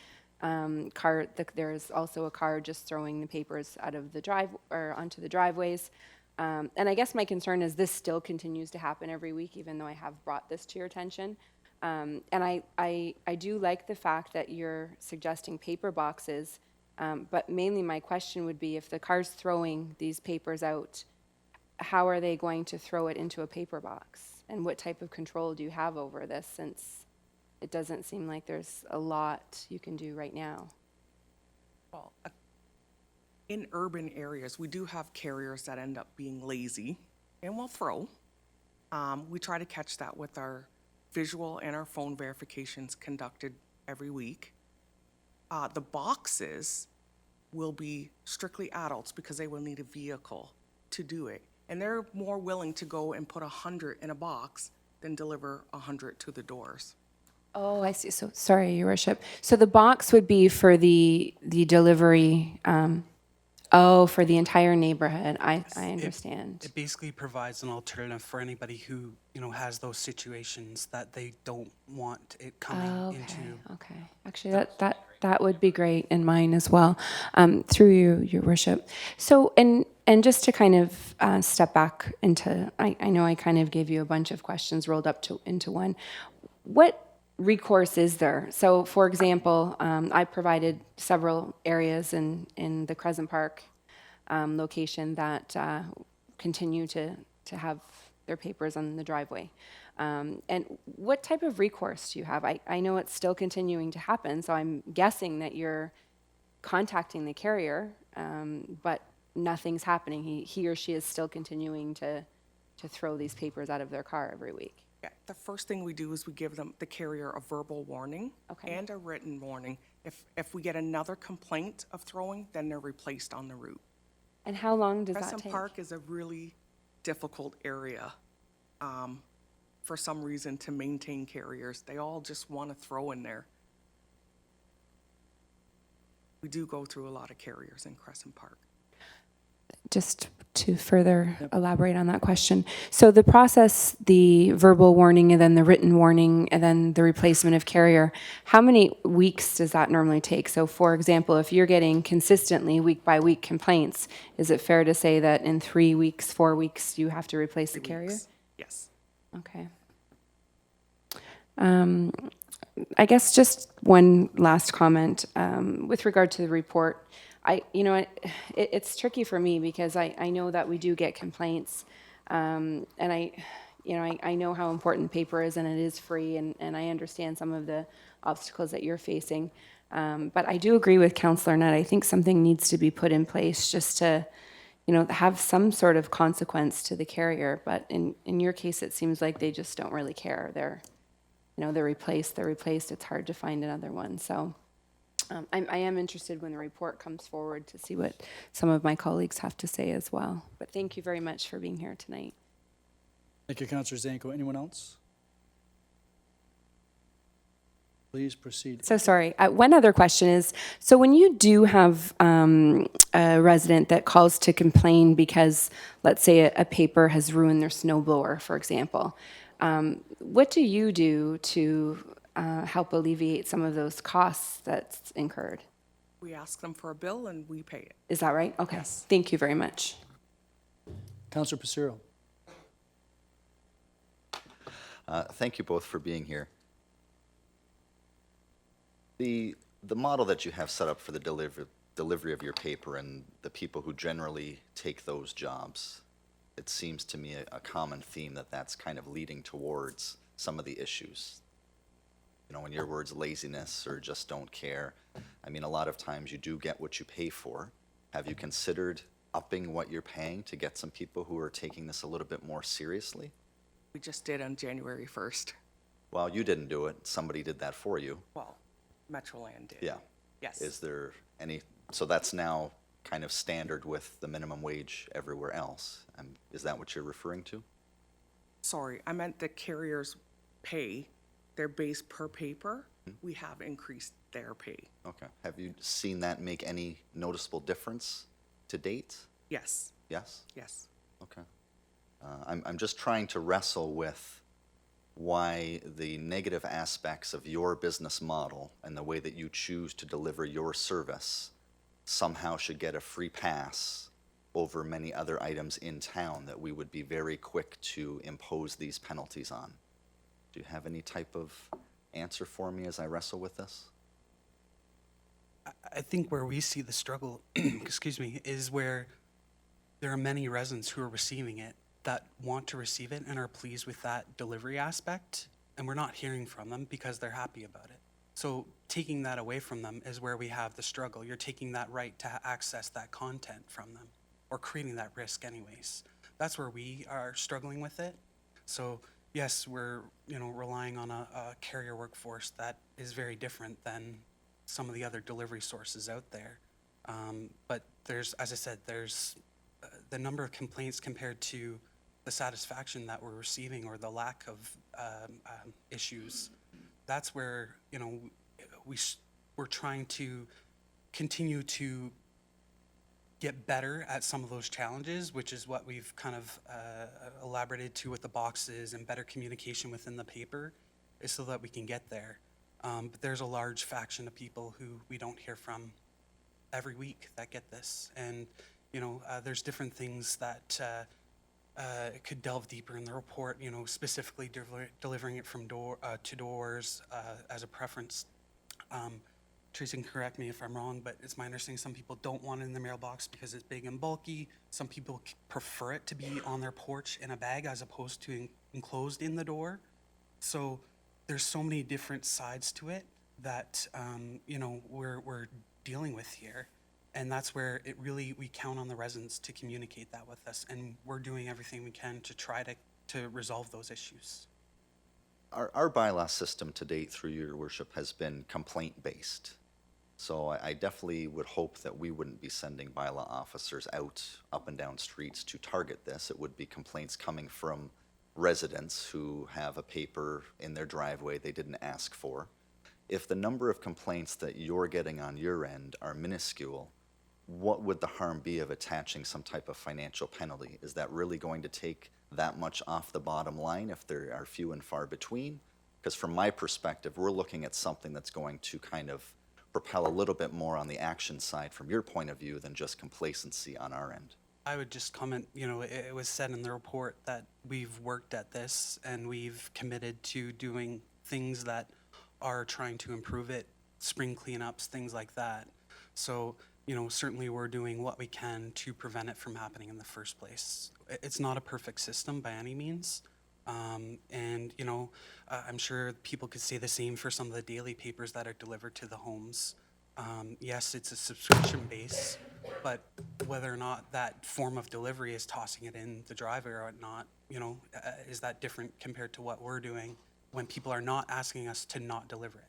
there's also a car just throwing the papers out of the drive or onto the driveways. And I guess my concern is this still continues to happen every week, even though I have brought this to your attention. And I do like the fact that you're suggesting paper boxes, but mainly my question would be, if the car's throwing these papers out, how are they going to throw it into a paper box? And what type of control do you have over this, since it doesn't seem like there's a lot you can do right now? Well, in urban areas, we do have carriers that end up being lazy and will throw. We try to catch that with our visual and our phone verifications conducted every week. The boxes will be strictly adults because they will need a vehicle to do it. And they're more willing to go and put 100 in a box than deliver 100 to the doors. Oh, I see. So, sorry, Your Worship. So the box would be for the delivery, for the entire neighborhood. I understand. It basically provides an alternative for anybody who, has those situations that they don't want it coming into. Okay. Actually, that would be great in mine as well, through you, Your Worship. So, and just to kind of step back into, I know I kind of gave you a bunch of questions rolled up into one. What recourse is there? So, for example, I provided several areas in the Crescent Park location that continue to have their papers on the driveway. And what type of recourse do you have? I know it's still continuing to happen, so I'm guessing that you're contacting the carrier, but nothing's happening. He or she is still continuing to throw these papers out of their car every week. Yeah, the first thing we do is we give the carrier a verbal warning Okay. and a written warning. If we get another complaint of throwing, then they're replaced on the route. And how long does that Crescent take? Park is a really difficult area for some reason to maintain carriers. They all just want to throw in there. We do go through a lot of carriers in Crescent Park. Just to further elaborate on that question. So the process, the verbal warning and then the written warning and then the replacement of carrier, how many weeks does that normally take? So for example, if you're getting consistently week by week complaints, is it fair to say that in 3 weeks, 4 weeks, you have to replace the carrier? Weeks. Yes. Okay. I guess just one last comment with regard to the report. It's tricky for me because I know that we do get complaints, and I know how important paper is, and it is free, and I understand some of the obstacles that you're facing. But I do agree with Councillor Nutt. I think something needs to be put in place just to, have some sort of consequence to the carrier. But in your case, it seems like they just don't really care. They're replaced. It's hard to find another one. So. I am interested when the report comes forward to see what some of my colleagues have to say as well. But thank you very much for being here tonight. Thank you, Councillor Zanko. Anyone else? Please proceed. So sorry. One other question is, so when you do have a resident that calls to complain because, let's say, a paper has ruined their snow blower, for example, what do you do to help alleviate some of those costs that's incurred? We ask them for a bill and we pay it. Is that right? Okay. Thank you very much. Councillor Passero. Thank you both for being here. The model that you have set up for the delivery of your paper and the people who generally take those jobs, it seems to me a common theme that that's kind of leading towards some of the issues. You know, in your words, laziness or just don't care. I mean, a lot of times you do get what you pay for. Have you considered upping what you're paying to get some people who are taking this a little bit more seriously? We just did on January 1st. Well, you didn't do it. Somebody did that for you. Well, Metroland did. Yeah. Yes. Is there any, so that's now kind of standard with the minimum wage everywhere else? Is that what you're referring to? Sorry, I meant the carriers pay their base per paper. We have increased their pay. Okay. Have you seen that make any noticeable difference to date? Yes, Yes? yes. Okay. I'm just trying to wrestle with why the negative aspects of your business model and the way that you choose to deliver your service somehow should get a free pass over many other items in town that we would be very quick to impose these penalties on. Do you have any type of answer for me as I wrestle with this? I think where we see the struggle, excuse me, is where there are many residents who are receiving it that want to receive it and are pleased with that delivery aspect, and we're not hearing from them because they're happy about it. So taking that away from them is where we have the struggle. You're taking that right to access that content from them, or creating that risk anyways. That's where we are struggling with it. So yes, we're relying on a carrier workforce that is very different than some of the other delivery sources out there. But there's, as I said, there's the number of complaints compared to the satisfaction that we're receiving or the lack of issues. That's where we're trying to continue to get better at some of those challenges, which is what we've kind of elaborated to with the boxes and better communication within the paper, is so that we can get there. But there's a large faction of people who we don't hear from every week that get this. And, there's different things that could delve deeper in the report, specifically delivering it from door to doors as a preference. Tracy can correct me if I'm wrong, but it's my understanding some people don't want it in the mailbox because it's big and bulky. Some people prefer it to be on their porch in a bag as opposed to enclosed in the door. So there's so many different sides to it that, we're dealing with here. And that's where we count on the residents to communicate that with us. And we're doing everything we can to try to resolve those issues. Our bylaw system to date, through your worship, has been complaint-based. So I definitely would hope that we wouldn't be sending bylaw officers out up and down streets to target this. It would be complaints coming from residents who have a paper in their driveway they didn't ask for. If the number of complaints that you're getting on your end are minuscule, what would the harm be of attaching some type of financial penalty? Is that really going to take that much off the bottom line if there are few and far between? Because from my perspective, we're looking at something that's going to kind of propel a little bit more on the action side from your point of view than just complacency on our end. I would just comment, it was said in the report that we've worked at this and we've committed to doing things that are trying to improve it, spring cleanups, things like that. So, certainly we're doing what we can to prevent it from happening in the first place. It's not a perfect system by any means. And, I'm sure people could say the same for some of the daily papers that are delivered to the homes. Yes, it's a subscription base, but whether or not that form of delivery is tossing it in the driveway or not, is that different compared to what we're doing when people are not asking us to not deliver it?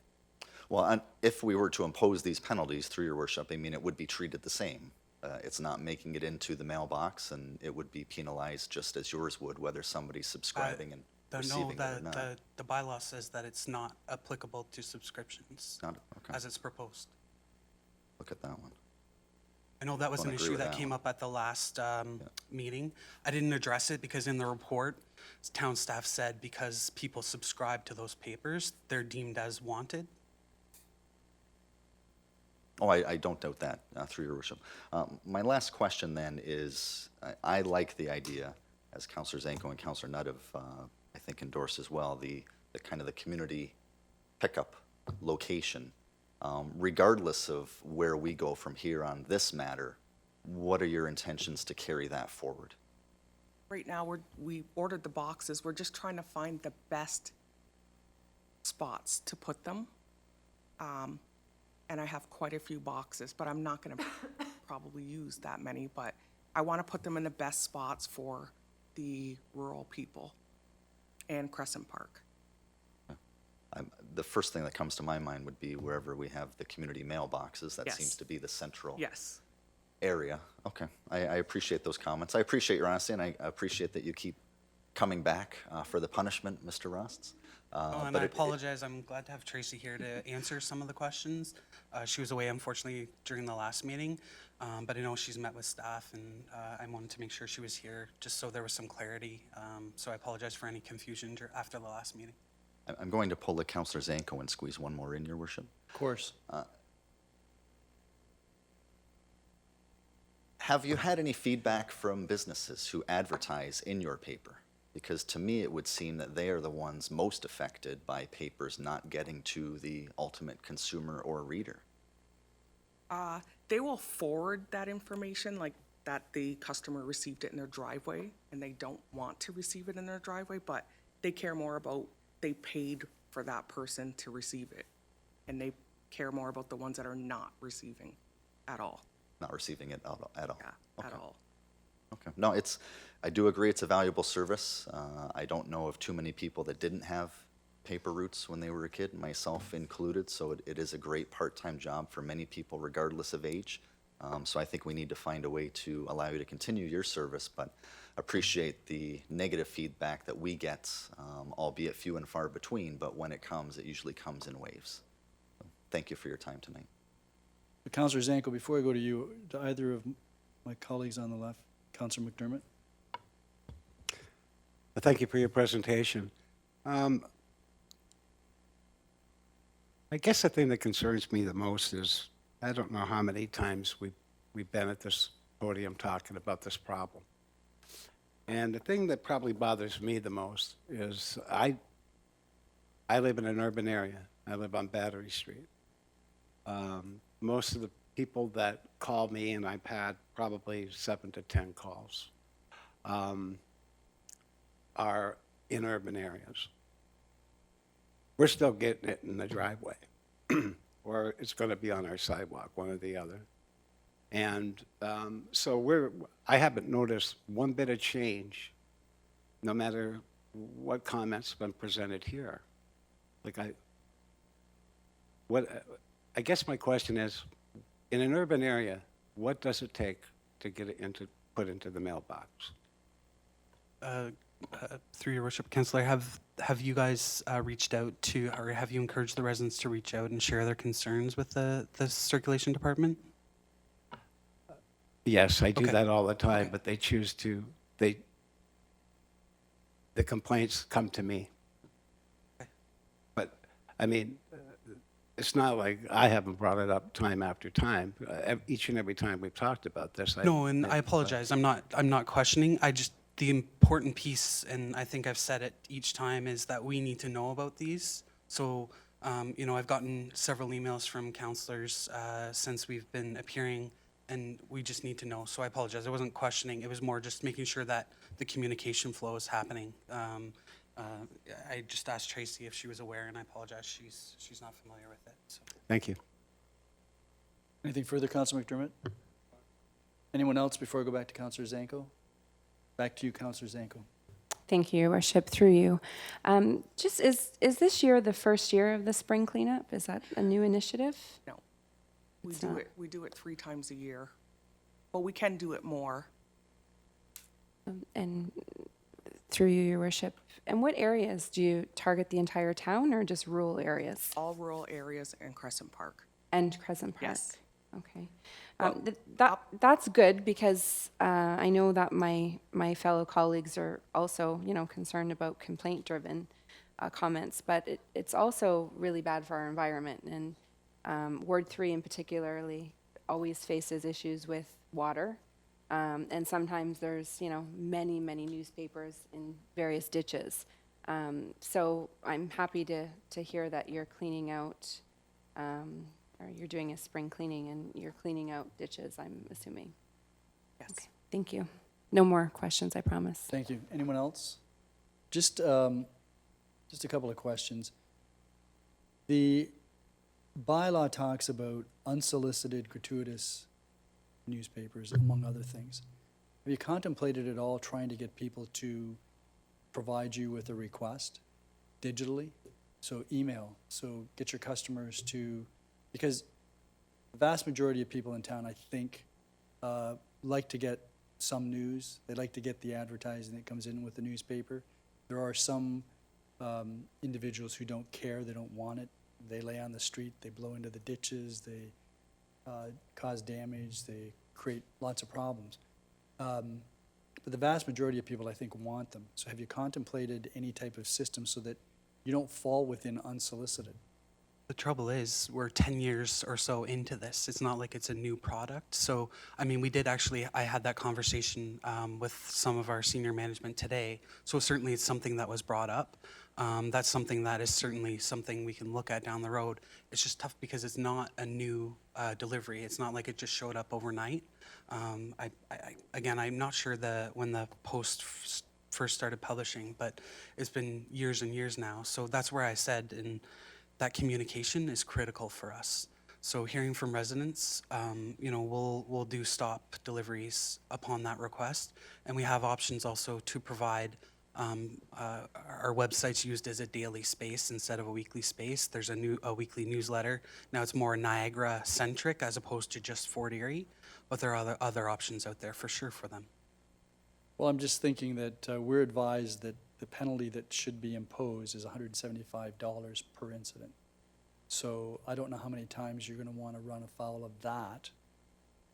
Well, if we were to impose these penalties, through your worship, I mean, it would be treated the same. It's not making it into the mailbox, and it would be penalized just as yours would, whether somebody's subscribing and No, receiving it or not? the bylaw says that it's not applicable to subscriptions Not, okay, as it's proposed. look at that one. I know that was Don't an agree issue with that that came one. up at the last meeting. I didn't address it because in the report, town staff said because people subscribe to those papers, they're deemed as wanted. Oh, I don't doubt that, through your worship. My last question then is, I like the idea, as Councillor Zanko and Councillor Nutt have, I think, endorsed as well, the kind of the community pickup location. Regardless of where we go from here on this matter, what are your intentions to carry that forward? Right now, we ordered the boxes. We're just trying to find the best spots to put them. And I have quite a few boxes, but I'm not gonna probably use that many, but I wanna put them in the best spots for the rural people and Crescent Park. The first thing that comes to my mind would be wherever we have the community mailboxes. That Yes. seems to be the central Yes. area. Okay, I appreciate those comments. I appreciate your honesty, and I appreciate that you keep coming back for the punishment, Mr. Rosts. Oh, and but I it- apologize. I'm glad to have Tracy here to answer some of the questions. She was away, unfortunately, during the last meeting, but I know she's met with staff, and I wanted to make sure she was here just so there was some clarity. So I apologize for any confusion after the last meeting. I'm going to pull the Councillor Zanko and squeeze one more in, your worship. Of course. Have you had any feedback from businesses who advertise in your paper? Because to me, it would seem that they are the ones most affected by papers not getting to the ultimate consumer or reader. They will forward that information, like that the customer received it in their driveway, and they don't want to receive it in their driveway, but they care more about, they paid for that person to receive it. And they care more about the ones that are not receiving at all. Not receiving it at all. Yeah, at Okay. all. Okay. No, I do agree it's a valuable service. I don't know of too many people that didn't have paper routes when they were a kid, myself included, so it is a great part-time job for many people regardless of age. So I think we need to find a way to allow you to continue your service, but appreciate the negative feedback that we get, albeit few and far between, but when it comes, it usually comes in waves. So thank you for your time tonight. Councillor Zanko, before I go to you, do either of my colleagues on the left, Councillor McDermott? Thank you for your presentation. I guess the thing that concerns me the most is, I don't know how many times we've been at this podium talking about this problem. And the thing that probably bothers me the most is I live in an urban area. I live on Battery Street. Most of the people that call me, and I've had probably 7 to 10 calls, are in urban areas. We're still getting it in the driveway, or it's going to be on our sidewalk, one or the other. And so I haven't noticed one bit of change, no matter what comments been presented here. I guess my question is, in an urban area, what does it take to get it put into the mailbox? Through your worship, Councillor, have you guys reached out to, or have you encouraged the residents to reach out and share their concerns with the circulation department? Yes, I do Okay. that all the time, Okay. but they choose to, the complaints come to me. Okay. But, I mean, it's not like I haven't brought it up time after time. Each and every time we've talked about this. No, and I apologize. I'm not questioning. The important piece, and I think I've said it each time, is that we need to know about these. So, I've gotten several emails from councillors since we've been appearing, and we just need to know. So I apologize. I wasn't questioning. It was more just making sure that the communication flow is happening. I just asked Tracy if she was aware, and I apologize. She's not familiar with it. So. Thank you. Anything further, Councillor McDermott? Anyone else before I go back to Councillor Zanko? Back to you, Councillor Zanko. Thank you, Your Worship, through you. Just is this year the first year of the spring cleanup? Is that a new initiative? No. It's not. We do it 3 times a year, but we can do it more. And through you, Your Worship. And what areas? Do you target the entire town or just rural areas? All rural areas and Crescent Park. And Crescent Park? Yes. Okay. That's good because I know that my fellow colleagues are also, concerned about complaint-driven comments, but it's also really bad for our environment. And Ward 3 in particularly always faces issues with water. And sometimes there's, many, many newspapers in various ditches. So I'm happy to hear that you're cleaning out, or you're doing a spring cleaning and you're cleaning out ditches, I'm assuming. Yes. Okay, thank you. No more questions, I promise. Thank you. Anyone else? Just a couple of questions. The bylaw talks about unsolicited, gratuitous newspapers, among other things. Have you contemplated at all trying to get people to provide you with a request digitally? So email, so get your customers to, because the vast majority of people in town, I think, like to get some news. They like to get the advertising that comes in with the newspaper. There are some individuals who don't care, they don't want it. They lay on the street, they blow into the ditches, they cause damage, they create lots of problems. But the vast majority of people, I think, want them. So have you contemplated any type of system so that you don't fall within unsolicited? The trouble is, we're 10 years or so into this. It's not like it's a new product. So, I mean, I had that conversation with some of our senior management today. So certainly it's something that was brought up. That's something that is certainly something we can look at down the road. It's just tough because it's not a new delivery. It's not like it just showed up overnight. Again, I'm not sure when the Post first started publishing, but it's been years and years now. So that's where I said that communication is critical for us. So hearing from residents, we'll do stop deliveries upon that request. And we have options also to provide our website's used as a daily space instead of a weekly space. There's a weekly newsletter. Now it's more Niagara centric as opposed to just Fort Erie, but there are other options out there for sure for them. Well, I'm just thinking that we're advised that the penalty that should be imposed is $175 per incident. So I don't know how many times you're going to want to run afoul of that,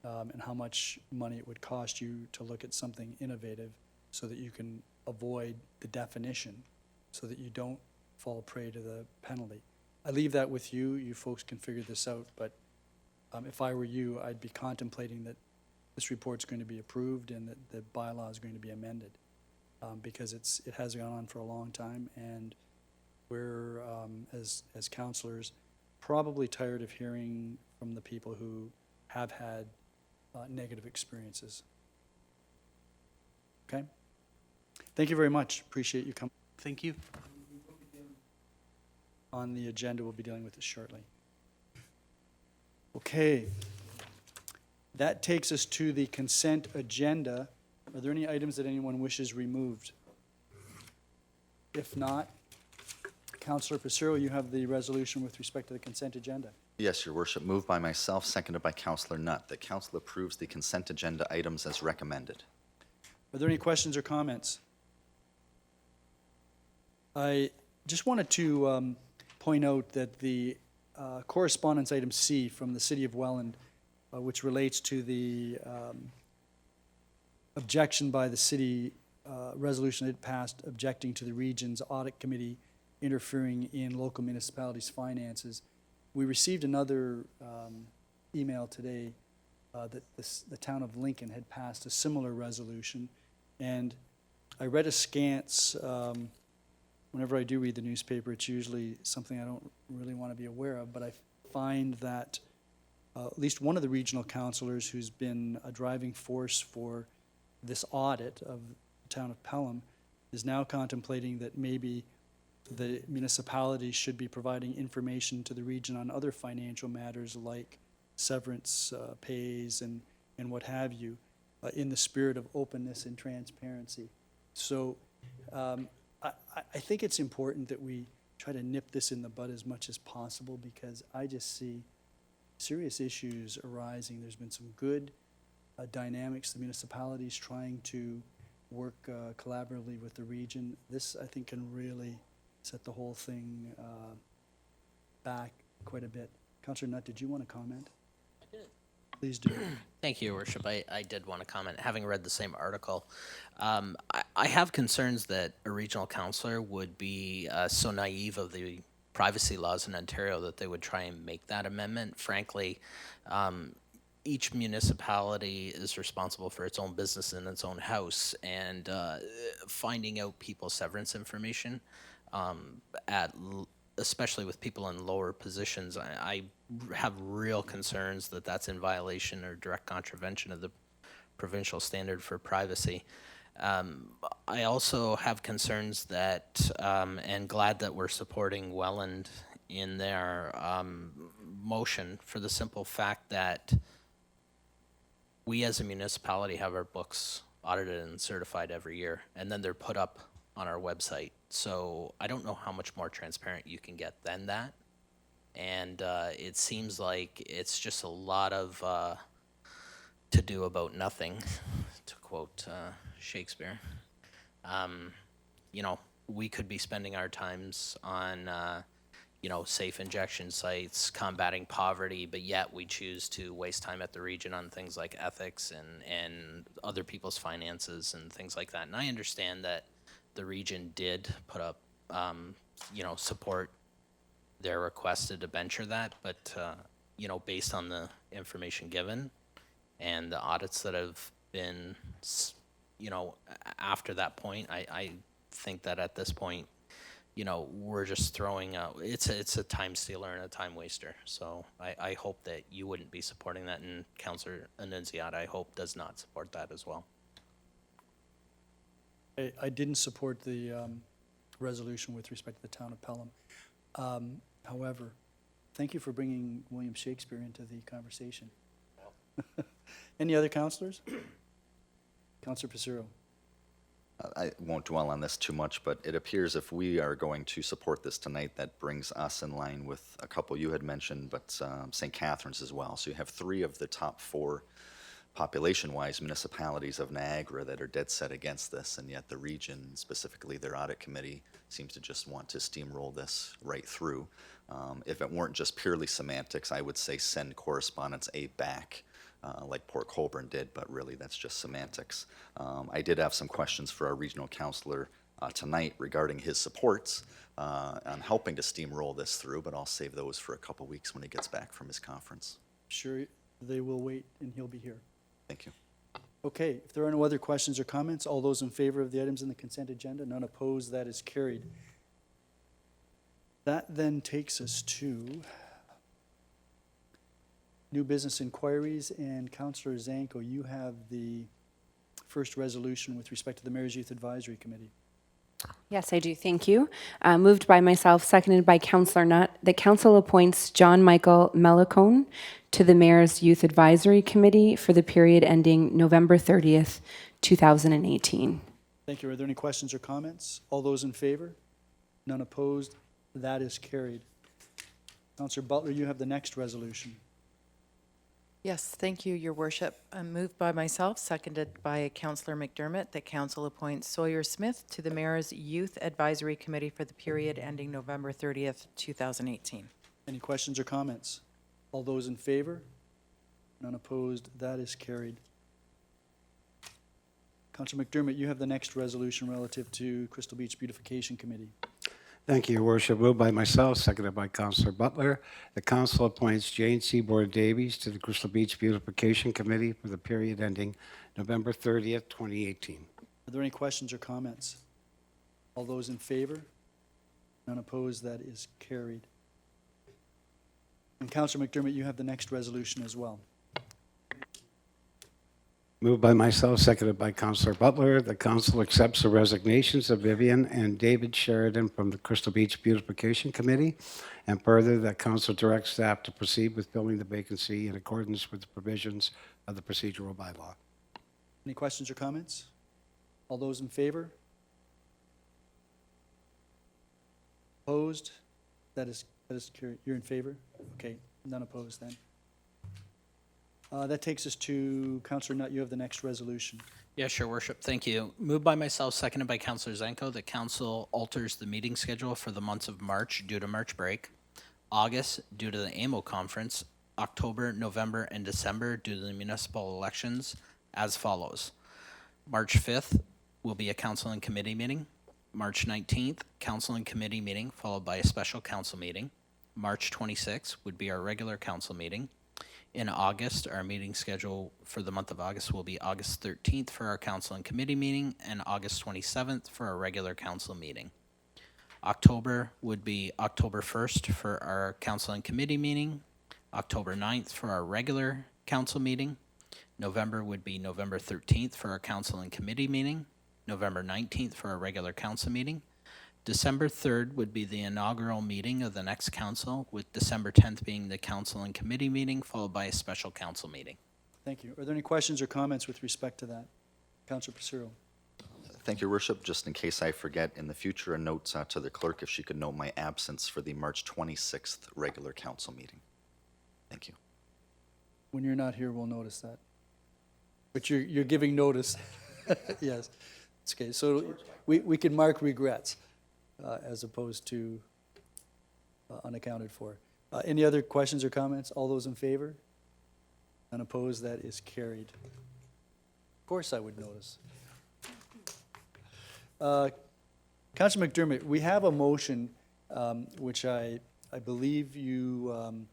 and how much money it would cost you to look at something innovative so that you can avoid the definition, so that you don't fall prey to the penalty. I leave that with you. You folks can figure this out, but if I were you, I'd be contemplating that this report's going to be approved and that the bylaw is going to be amended, because it has gone on for a long time, and we're, as councillors, probably tired of hearing from the people who have had negative experiences. Okay? Thank you very much. Appreciate you coming. Thank you. On the agenda, we'll be dealing with this shortly. Okay. That takes us to the consent agenda. Are there any items that anyone wishes removed? If not, Councillor Passero, you have the resolution with respect to the consent agenda. Yes, Your Worship. Moved by myself, seconded by Councillor Nutt, that Council approves the consent agenda items as recommended. Are there any questions or comments? I just wanted to point out that the correspondence item C from the City of Welland, which relates to the objection by the city, resolution it passed objecting to the region's audit committee interfering in local municipalities' finances. We received another email today that the town of Lincoln had passed a similar resolution, and I read askance. Whenever I do read the newspaper, it's usually something I don't really want to be aware of, but I find that at least one of the regional councillors who's been a driving force for this audit of the town of Pelham is now contemplating that maybe the municipality should be providing information to the region on other financial matters like severance pays and what have you, in the spirit of openness and transparency. So I think it's important that we try to nip this in the bud as much as possible, because I just see serious issues arising. There's been some good dynamics. The municipality's trying to work collaboratively with the region. This, I think, can really set the whole thing back quite a bit. Councillor Nutt, did you want to comment? I did. Please do. Thank you, Your Worship. I did want to comment, having read the same article. I have concerns that a regional councillor would be so naive of the privacy laws in Ontario that they would try and make that amendment. Frankly, each municipality is responsible for its own business in its own house, and finding out people's severance information especially with people in lower positions, I have real concerns that that's in violation or direct contravention of the provincial standard for privacy. I also have concerns that, and glad that we're supporting Welland in their motion for the simple fact that we as a municipality have our books audited and certified every year, and then they're put up on our website. So I don't know how much more transparent you can get than that. And it seems like it's just a lot of to do about nothing, to quote Shakespeare. You know, we could be spending our times on, you know, safe injection sites, combating poverty, but yet we choose to waste time at the region on things like ethics and other people's finances and things like that. And I understand that the region did put up, you know, support their request to debenture that, but, you know, based on the information given and the audits that have been, you know, after that point, I think that at this point, you know, we're just throwing out, it's a time stealer and a time waster. So I hope that you wouldn't be supporting that, and Councillor Annunziata, I hope, does not support that as well. I didn't support the resolution with respect to the town of Pelham. However, thank you for bringing William Shakespeare into the conversation. Any other councillors? Councillor Pissarro. I won't dwell on this too much, but it appears if we are going to support this tonight, that brings us in line with a couple you had mentioned, but St. Catharines as well. So you have 3 of the top 4 population-wise municipalities of Niagara that are dead set against this, and yet the region, specifically their audit committee, seems to just want to steamroll this right through. If it weren't just purely semantics, I would say send correspondence A back, like Port Colborne did, but really that's just semantics. I did have some questions for our regional councillor tonight regarding his supports on helping to steamroll this through, but I'll save those for a couple weeks when he gets back from his conference. Sure, they will wait and he'll be here. Thank you. Okay, if there are no other questions or comments, all those in favor of the items in the consent agenda, none opposed, that is carried. That then takes us to new business inquiries, and Councillor Zanko, you have the first resolution with respect to the Mayor's Youth Advisory Committee. Yes, I do. Thank you. Moved by myself, seconded by Councillor Nutt, that Council appoints John Michael Mellicone to the Mayor's Youth Advisory Committee for the period ending November 30th, 2018. Thank you. Are there any questions or comments? All those in favor? None opposed? That is carried. Councillor Butler, you have the next resolution. Yes, thank you, Your Worship. Moved by myself, seconded by Councillor McDermott, that Council appoints Sawyer Smith to the Mayor's Youth Advisory Committee for the period ending November 30th, 2018. Any questions or comments? All those in favor? None opposed? That is carried. Councillor McDermott, you have the next resolution relative to Crystal Beach Beautification Committee. Thank you, Your Worship. Moved by myself, seconded by Councillor Butler. The council appoints Jane Seaboard Davies to the Crystal Beach Beautification Committee for the period ending November 30th, 2018. Are there any questions or comments? All those in favor? None opposed? That is carried. And Councillor McDermott, you have the next resolution as well. Moved by myself, seconded by Councillor Butler. The council accepts the resignations of Vivian and David Sheridan from the Crystal Beach Beautification Committee, and further, that council directs staff to proceed with filling the vacancy in accordance with the provisions of the procedural bylaw. Any questions or comments? All those in favor? Opposed? That is carried. You're in favor? Okay, none opposed then. That takes us to Councillor Nutt. You have the next resolution. Yeah, sure, Worship. Thank you. Moved by myself, seconded by Councillor Zanko, that council alters the meeting schedule for the months of March due to March break, August due to the AMO conference, October, November, and December due to the municipal elections as follows. March 5th will be a council and committee meeting. March 19th, council and committee meeting, followed by a special council meeting. March 26th would be our regular council meeting. In August, our meeting schedule for the month of August will be August 13th for our council and committee meeting and August 27th for our regular council meeting. October would be October 1st for our council and committee meeting, October 9th for our regular council meeting. November would be November 13th for our council and committee meeting, November 19th for our regular council meeting. December 3rd would be the inaugural meeting of the next council, with December 10th being the council and committee meeting, followed by a special council meeting. Thank you. Are there any questions or comments with respect to that? Councillor Pacero. Thank you, Your Worship. Just in case I forget, in the future, a note to the clerk if she could note my absence for the March 26th regular council meeting. Thank you. When you're not here, we'll notice that. But you're giving notice. Yes. It's okay. So we can mark regrets as opposed to unaccounted for. Any other questions or comments? All those in favor? Unopposed? That is carried. Of course I would notice. Councillor McDermott, we have a motion which I believe you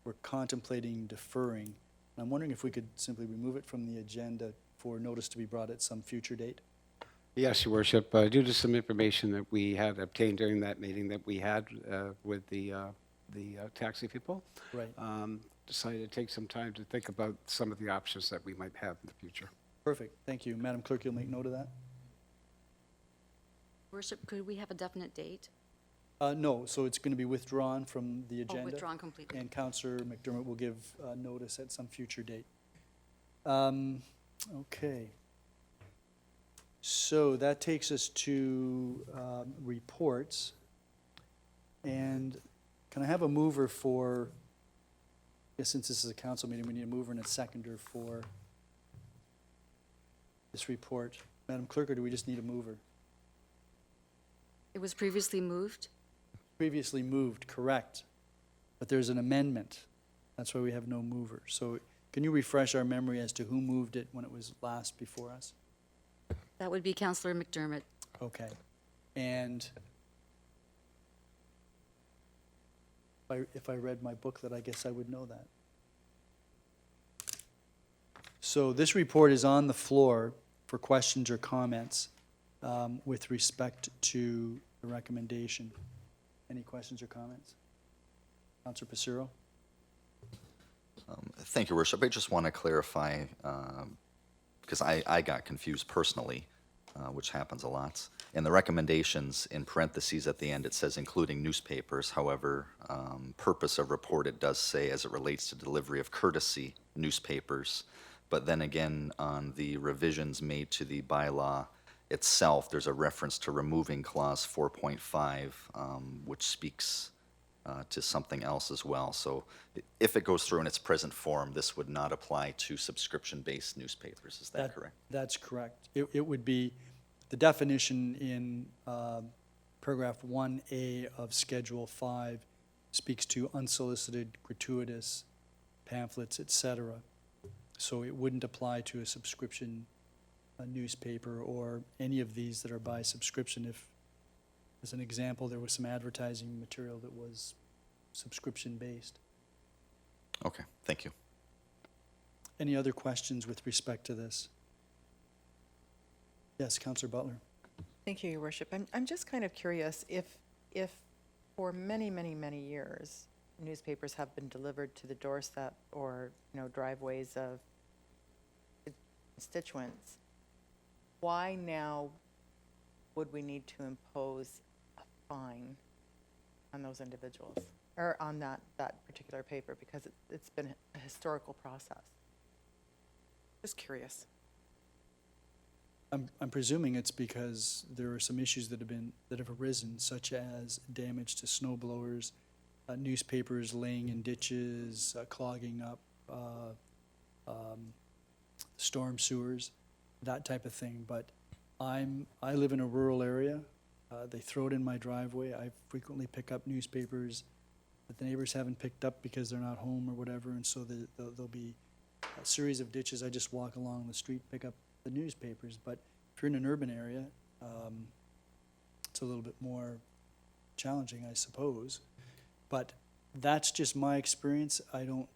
were contemplating deferring. I'm wondering if we could simply remove it from the agenda for notice to be brought at some future date. Yes, Your Worship. Due to some information that we had obtained during that meeting that we had with the taxi people, Right. decided to take some time to think about some of the options that we might have in the future. Perfect. Thank you. Madam Clerk, you'll make note of that? Worship, could we have a definite date? No, so it's going to be withdrawn from the agenda. Withdrawn completely. And Councillor McDermott will give notice at some future date. Okay. So that takes us to reports. And can I have a mover for, I guess since this is a council meeting, we need a mover and a seconder for this report. Madam Clerk, or do we just need a mover? It was previously moved. Previously moved, correct. But there's an amendment. That's why we have no mover. So can you refresh our memory as to who moved it when it was last before us? That would be Councillor McDermott. Okay. And if I read my booklet, I guess I would know that. So this report is on the floor for questions or comments with respect to the recommendation. Any questions or comments? Councillor Pacero? Thank you, Worship. I just want to clarify, because I got confused personally, which happens a lot. In the recommendations, in parentheses at the end, it says including newspapers. However, purpose of report, it does say as it relates to delivery of courtesy newspapers. But then again, on the revisions made to the bylaw itself, there's a reference to removing clause 4.5, which speaks to something else as well. So if it goes through in its present form, this would not apply to subscription-based newspapers. Is that correct? That's correct. It would be, the definition in paragraph 1A of Schedule 5 speaks to unsolicited, gratuitous pamphlets, et cetera. So it wouldn't apply to a subscription newspaper or any of these that are by subscription. If, as an example, there was some advertising material that was subscription-based. Okay, thank you. Any other questions with respect to this? Yes, Councillor Butler. Thank you, Your Worship. I'm just kind of curious if for many, many, many years, newspapers have been delivered to the doorstep or, driveways of constituents, why now would we need to impose a fine on those individuals, or on that particular paper, because it's been a historical process? Just curious. I'm presuming it's because there are some issues that have arisen, such as damage to snow blowers, newspapers laying in ditches, clogging up storm sewers. that type of thing. But I live in a rural area. They throw it in my driveway. I frequently pick up newspapers that the neighbors haven't picked up because they're not home or whatever, and so there'll be a series of ditches. I just walk along the street, pick up the newspapers. But if you're in an urban area, it's a little bit more challenging, I suppose. But that's just my experience. There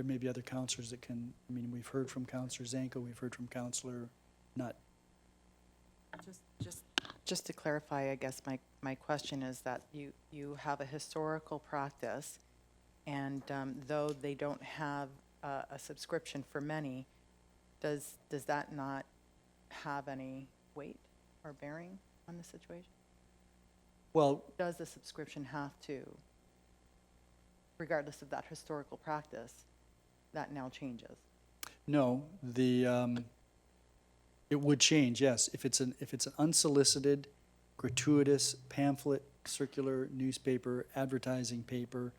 may be other counselors that can, we've heard from Counselor Zanko, we've heard from Counselor Nutt. Just to clarify, I guess my question is that you have a historical practice, and though they don't have a subscription for many, does that not have any weight or bearing on the situation? Well, Does the subscription have to, regardless of that historical practice, that now changes? no, it would change, yes. If it's an unsolicited, gratuitous pamphlet, circular newspaper, advertising paper,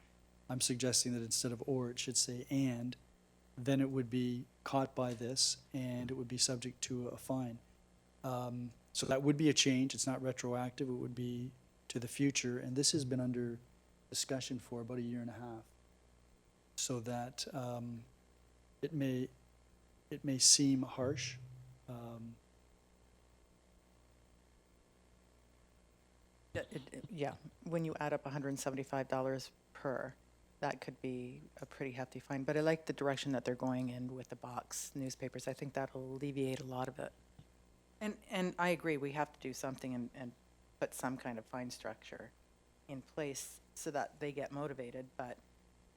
I'm suggesting that instead of or, it should say and, then it would be caught by this, and it would be subject to a fine. So that would be a change. It's not retroactive. It would be to the future, and this has been under discussion for about 1.5 years. So that it may seem harsh. Yeah, when you add up $175 per, that could be a pretty hefty fine. But I like the direction that they're going in with the box newspapers. I think that'll alleviate a lot of it. And I agree, we have to do something and put some kind of fine structure in place so that they get motivated. But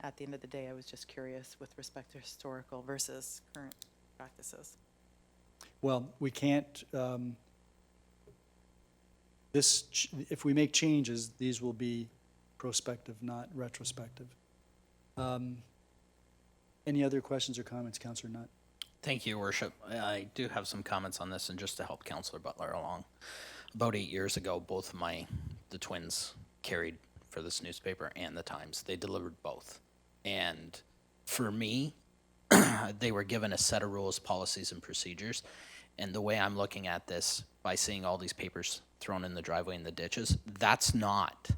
at the end of the day, I was just curious with respect to historical versus current practices. Well, we can't, if we make changes, these will be prospective, not retrospective. Any other questions or comments, Councillor Nutt? Thank you, Your Worship. I do have some comments on this, and just to help Councillor Butler along. About 8 years ago, both of the twins carried for this newspaper and the Times. They delivered both. And for me, they were given a set of rules, policies, and procedures. And the way I'm looking at this, by seeing all these papers thrown in the driveway and the ditches, that's not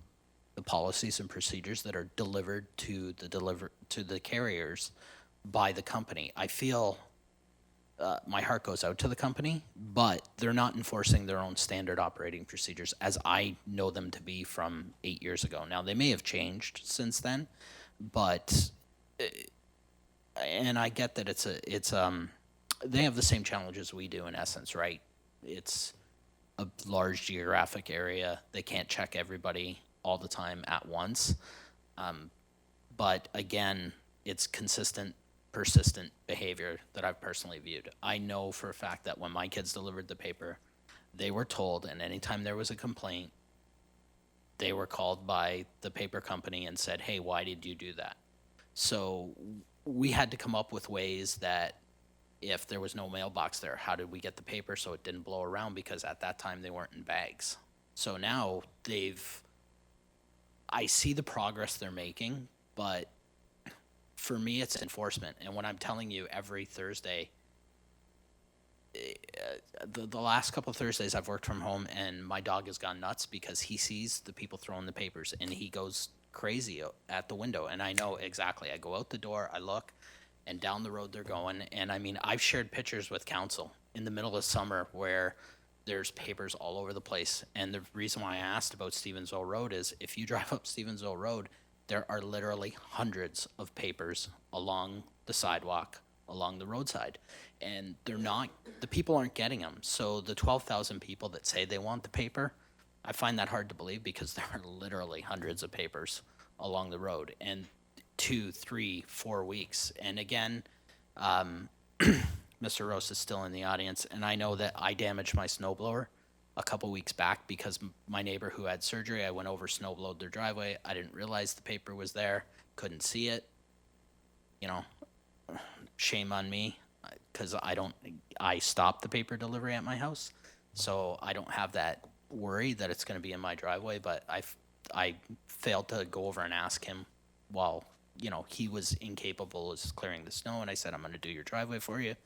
the policies and procedures that are delivered to the carriers by the company. I feel my heart goes out to the company, but they're not enforcing their own standard operating procedures as I know them to be from 8 years ago. Now, they may have changed since then, but and I get that they have the same challenges we do in essence, right? It's a large geographic area. They can't check everybody all the time at once. But again, it's consistent, persistent behavior that I've personally viewed. I know for a fact that when my kids delivered the paper, they were told, and anytime there was a complaint, they were called by the paper company and said, hey, why did you do that? So we had to come up with ways that if there was no mailbox there, how did we get the paper so it didn't blow around? Because at that time they weren't in bags. So now I see the progress they're making, but for me, it's enforcement. And when I'm telling you every Thursday, the last couple of Thursdays I've worked from home, and my dog has gone nuts because he sees the people throwing the papers and he goes crazy at the window. And I know exactly. I go out the door, I look, and down the road they're going. And I mean, I've shared pictures with council in the middle of summer where there's papers all over the place. And the reason why I asked about Stevensville Road is if you drive up Stevensville Road, there are literally hundreds of papers along the sidewalk, along the roadside. And the people aren't getting them. So the 12,000 people that say they want the paper, I find that hard to believe because there are literally hundreds of papers along the road. And 2, 3, 4 weeks. And again, Mr. Rose is still in the audience, and I know that I damaged my snowblower a couple weeks back because my neighbor who had surgery, I went over snowblowed their driveway. I didn't realize the paper was there, couldn't see it. You know, shame on me because I stopped the paper delivery at my house, so I don't have that worry that it's going to be in my driveway. But I failed to go over and ask him while he was incapable of clearing the snow, and I said, I'm going to do your driveway for you.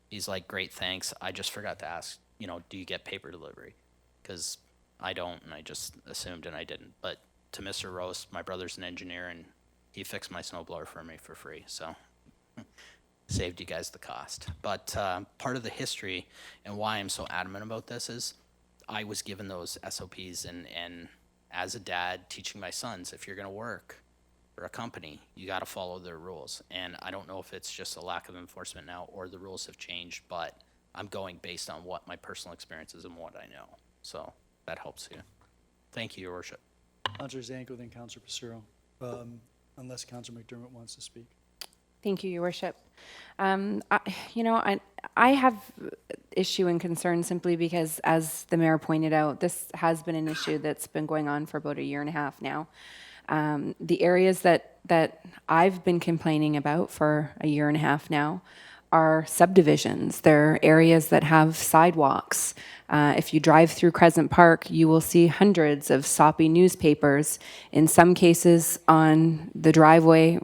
He's like, great, thanks. I just forgot to ask, do you get paper delivery? Because I don't, and I just assumed and I didn't. But to Mr. Roast, my brother's an engineer, and he fixed my snowblower for me for free. So saved you guys the cost. But part of the history and why I'm so adamant about this is I was given those SOPs, and as a dad teaching my sons, if you're going to work for a company, you got to follow their rules. And I don't know if it's just a lack of enforcement now or the rules have changed, but I'm going based on what my personal experiences and what I know. So that helps you. Thank you, Your Worship. Councillor Zanko, then Councillor Pacero, unless Councillor McDermott wants to speak. Thank you, Your Worship. I have issue and concern simply because, as the mayor pointed out, this has been an issue that's been going on for about a year and a half now. The areas that I've been complaining about for a year and a half now are subdivisions. They're areas that have sidewalks. If you drive through Crescent Park, you will see hundreds of soppy newspapers, in some cases on the driveway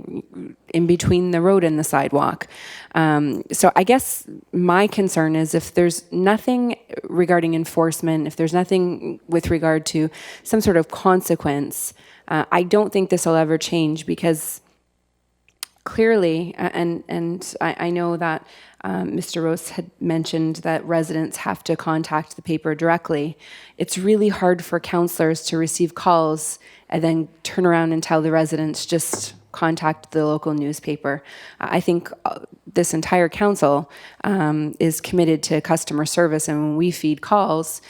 in between the road and the sidewalk. So I guess my concern is if there's nothing regarding enforcement, if there's nothing with regard to some sort of consequence, I don't think this will ever change, because clearly, and I know that Mr. Rose had mentioned that residents have to contact the paper directly. It's really hard for councillors to receive calls and then turn around and tell the residents, just contact the local newspaper. I think this entire council is committed to customer service, and when we feed calls,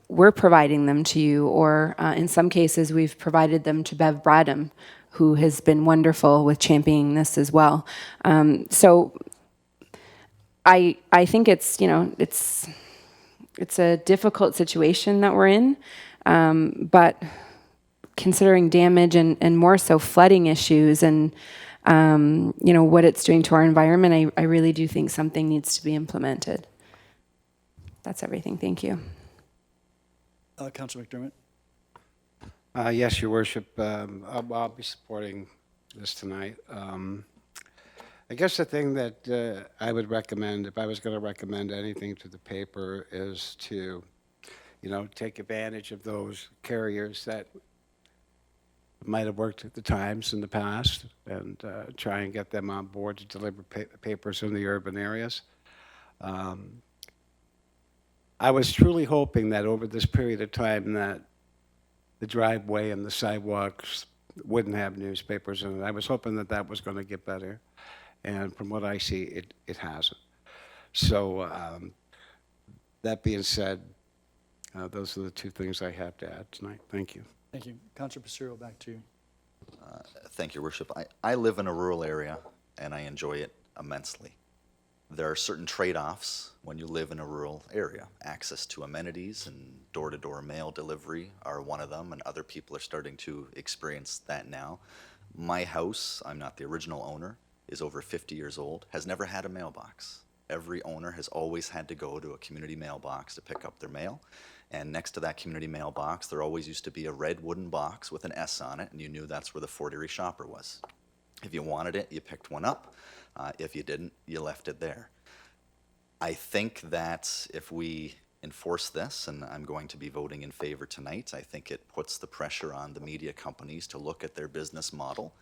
we're providing them to you, or in some cases, we've provided them to Bev Bradham, who has been wonderful with championing this as well. So I think it's a difficult situation that we're in, but considering damage and more so flooding issues and what it's doing to our environment, I really do think something needs to be implemented. That's everything. Thank you. Councillor McDermott. Yes, Your Worship. I'll be supporting this tonight. I guess the thing that I would recommend, if I was going to recommend anything to the paper, is to, take advantage of those carriers that might have worked at the Times in the past and try and get them on board to deliver papers in the urban areas. I was truly hoping that over this period of time that the driveway and the sidewalks wouldn't have newspapers in it. I was hoping that that was going to get better, and from what I see, it hasn't. So that being said, those are the two things I have to add tonight. Thank you. Thank you. Councillor Pacero, back to you. Thank you, Your Worship. I live in a rural area, and I enjoy it immensely. There are certain trade-offs when you live in a rural area. Access to amenities and door-to-door mail delivery are one of them, and other people are starting to experience that now. My house, I'm not the original owner, is over 50 years old, has never had a mailbox. Every owner has always had to go to a community mailbox to pick up their mail. And next to that community mailbox, there always used to be a red wooden box with an S on it, and you knew that's where the Fort Erie Shopper was. If you wanted it, you picked one up. If you didn't, you left it there. I think that if we enforce this, and I'm going to be voting in favor tonight, I think it puts the pressure on the media companies to look at their business model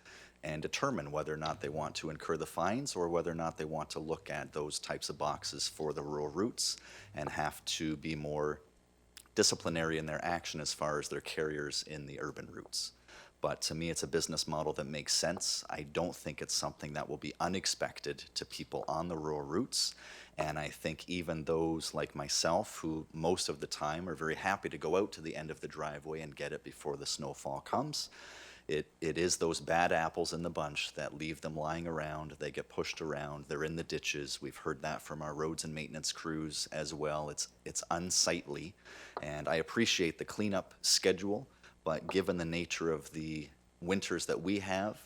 and determine whether or not they want to incur the fines or whether or not they want to look at those types of boxes for the rural routes and have to be more disciplinary in their action as far as their carriers in the urban routes. But to me, it's a business model that makes sense. I don't think it's something that will be unexpected to people on the rural routes. And I think even those like myself, who most of the time are very happy to go out to the end of the driveway and get it before the snowfall comes, it is those bad apples in the bunch that leave them lying around. They get pushed around. They're in the ditches. We've heard that from our roads and maintenance crews as well. It's unsightly. And I appreciate the cleanup schedule, but given the nature of the winters that we have,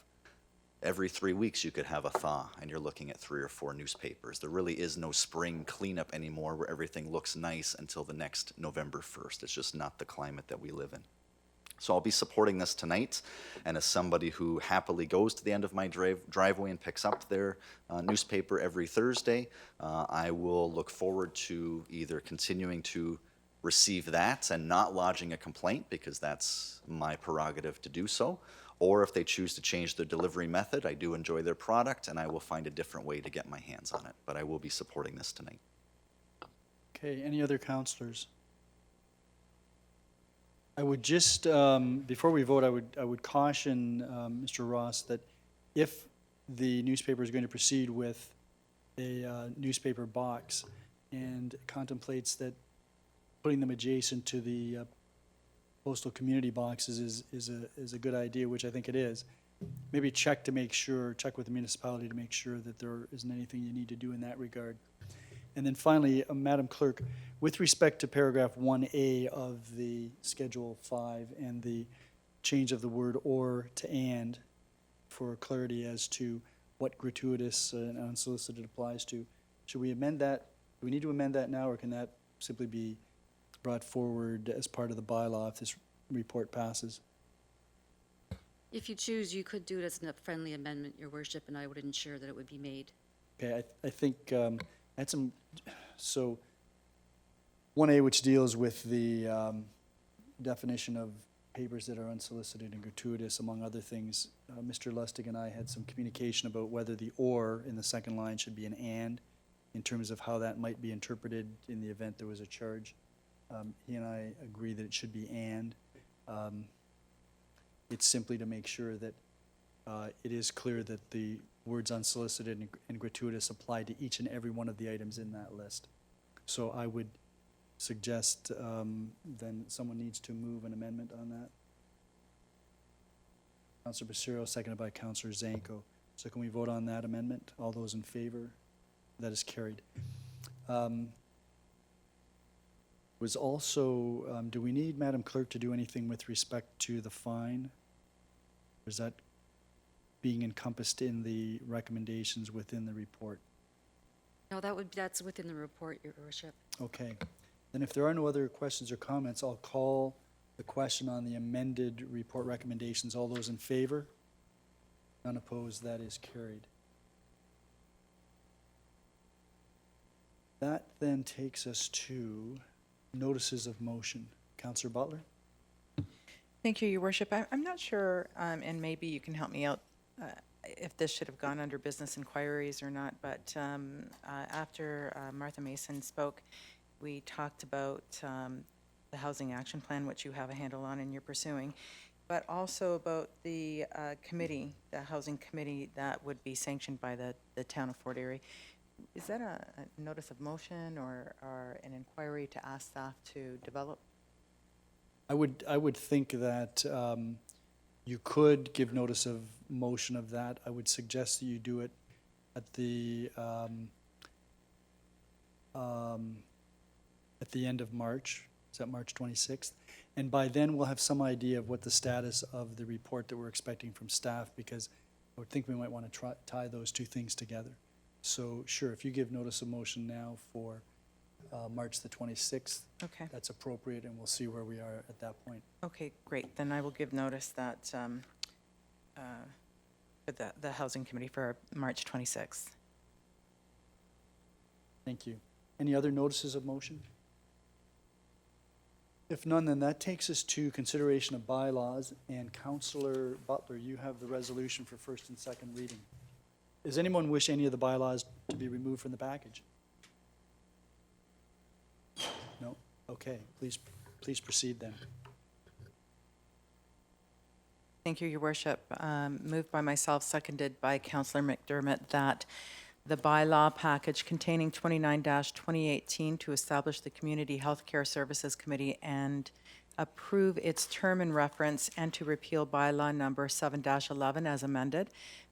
every 3 weeks you could have a thaw and you're looking at 3 or 4 newspapers. There really is no spring cleanup anymore where everything looks nice until the next November 1st. It's just not the climate that we live in. So I'll be supporting this tonight, and as somebody who happily goes to the end of my driveway and picks up their newspaper every Thursday, I will look forward to either continuing to receive that and not lodging a complaint, because that's my prerogative to do so, or if they choose to change their delivery method, I do enjoy their product, and I will find a different way to get my hands on it. But I will be supporting this tonight. Okay, any other counselors? I would just, before we vote, I would caution Mr. Ross that if the newspaper is going to proceed with a newspaper box and contemplates that putting them adjacent to the postal community boxes is a good idea, which I think it is, maybe check with the municipality to make sure that there isn't anything you need to do in that regard. And then finally, Madam Clerk, with respect to paragraph 1A of the Schedule 5 and the change of the word "or" to "and," for clarity as to what gratuitous and unsolicited applies to, should we amend that? Do we need to amend that now, or can that simply be brought forward as part of the bylaw if this report passes? If you choose, you could do it as a friendly amendment, Your Worship, and I would ensure that it would be made. Okay, I think, had some, so 1A, which deals with the definition of papers that are unsolicited and gratuitous, among other things. Mr. Lustig and I had some communication about whether the "or" in the second line should be an "and," in terms of how that might be interpreted in the event there was a charge. He and I agree that it should be "and." It's simply to make sure that it is clear that the words unsolicited and gratuitous apply to each and every one of the items in that list. So I would suggest then someone needs to move an amendment on that. Councilor Basiro, seconded by Councilor Zanko. So can we vote on that amendment? All those in favor? That is carried. Was also, do we need, Madam Clerk, to do anything with respect to the fine? Or is that being encompassed in the recommendations within the report? No, that's within the report, Your Worship. Okay. Then if there are no other questions or comments, I'll call the question on the amended report recommendations. All those in favor? None opposed, that is carried. That then takes us to notices of motion. Councillor Butler? Thank you, Your Worship. I'm not sure, and maybe you can help me out, if this should have gone under business inquiries or not, but after Martha Mason spoke, we talked about the Housing Action Plan, which you have a handle on and you're pursuing, but also about the committee, the Housing Committee that would be sanctioned by the town of Fort Erie. Is that a notice of motion or an inquiry to ask staff to develop? I would think that you could give notice of motion of that. I would suggest that you do it at the end of March. Is that March 26th? And by then, we'll have some idea of what the status of the report that we're expecting from staff, because I would think we might want to tie those two things together. So sure, if you give notice of motion now for March the 26th, Okay. that's appropriate, and we'll see where we are at that point. Okay, great. Then I will give notice that for the Housing Committee for March 26th. Thank you. Any other notices of motion? If none, then that takes us to consideration of bylaws, and Councillor Butler, you have the resolution for first and second reading. Does anyone wish any of the bylaws to be removed from the package? No? Okay, please proceed then. Thank you, Your Worship. Moved by myself, seconded by Councillor McDermott, that the bylaw package containing 29-2018 to establish the Community Healthcare Services Committee and approve its term and reference, and to repeal bylaw number 7-11 as amended,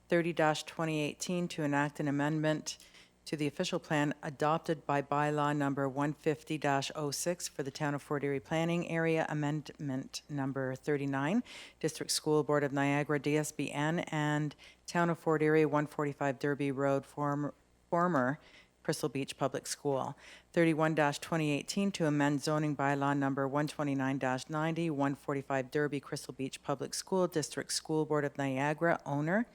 30-2018 to enact an amendment to the official plan adopted by bylaw number 150-06 for the Town of Fort Erie Planning Area, amendment number 39, District School Board of Niagara, DSBN, and Town of Fort Erie, 145 Derby Road, former Crystal Beach Public School. 31-2018 to amend zoning bylaw number 129-90, 145 Derby Crystal Beach Public School District School Board of Niagara owner.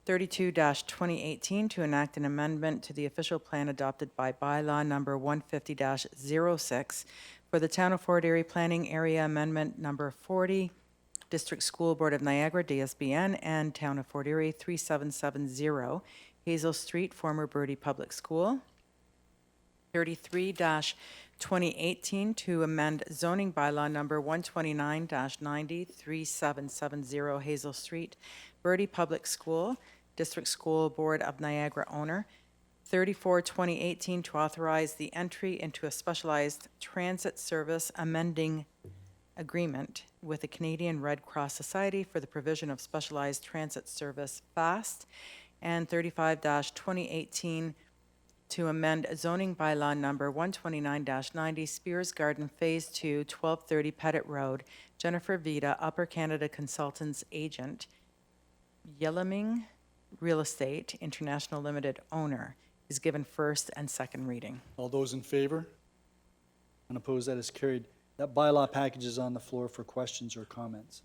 32-2018 to enact an amendment to the official plan adopted by bylaw number 150-06 for the Town of Fort Erie Planning Area Amendment number 40, District School Board of Niagara, DSBN, and Town of Fort Erie 3770, Hazel Street, former Birdie Public School. 33-2018 to amend zoning bylaw number 129-90, 3770 Hazel Street, Birdie Public School, District School Board of Niagara owner. 34-2018 to authorize the entry into a specialized transit service amending agreement with the Canadian Red Cross Society for the provision of specialized transit service FAST. And 35-2018 to amend zoning bylaw number 129-90 Spears Garden Phase 2, 1230 Pettit Road, Jennifer Vida, Upper Canada Consultants Agent, Yellowming Real Estate International Limited owner, is given first and second reading. All those in favor? None opposed, that is carried. That bylaw package is on the floor for questions or comments.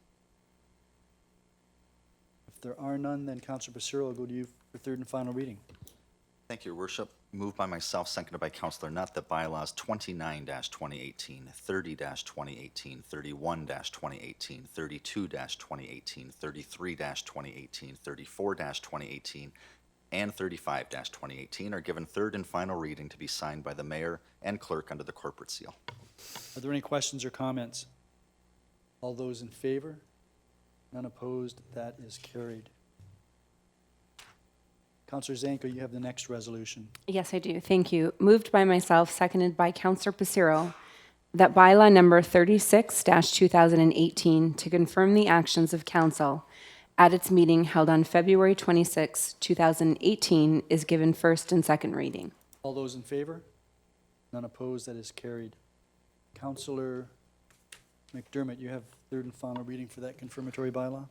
If there are none, then Councillor Passero will go to you for third and final reading. Thank you, Your Worship. Moved by myself, seconded by Councillor Nutt, that bylaws 29-2018, 30-2018, 31-2018, 32-2018, 33-2018, 34-2018, and 35-2018 are given third and final reading to be signed by the mayor and clerk under the corporate seal. Are there any questions or comments? All those in favor? None opposed, that is carried. Councillor Zanko, you have the next resolution. Yes, I do. Thank you. Moved by myself, seconded by Councillor Passero, that bylaw number 36-2018 to confirm the actions of council at its meeting held on February 26, 2018 is given first and second reading. All those in favor? None opposed, that is carried. Councillor McDermott, you have third and final reading for that confirmatory bylaw?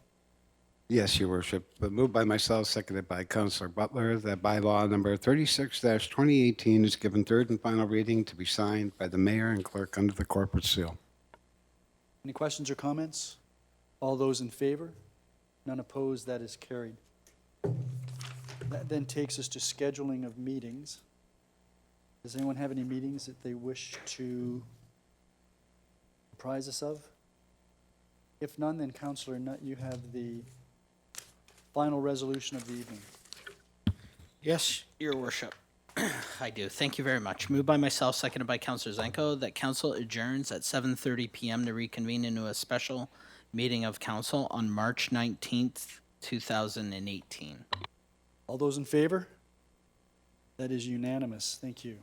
Yes, Your Worship. But moved by myself, seconded by Councillor Butler, that bylaw number 36-2018 is given third and final reading to be signed by the mayor and clerk under the corporate seal. Any questions or comments? All those in favor? None opposed, that is carried. That then takes us to scheduling of meetings. Does anyone have any meetings that they wish to apprise us of? If none, then Councillor Nutt, you have the final resolution of the evening. Yes, Your Worship. I do. Thank you very much. Moved by myself, seconded by Councillor Zanko, that council adjourns at 7:30 p.m. to reconvene into a special meeting of council on March 19th, 2018. All those in favor? That is unanimous. Thank you.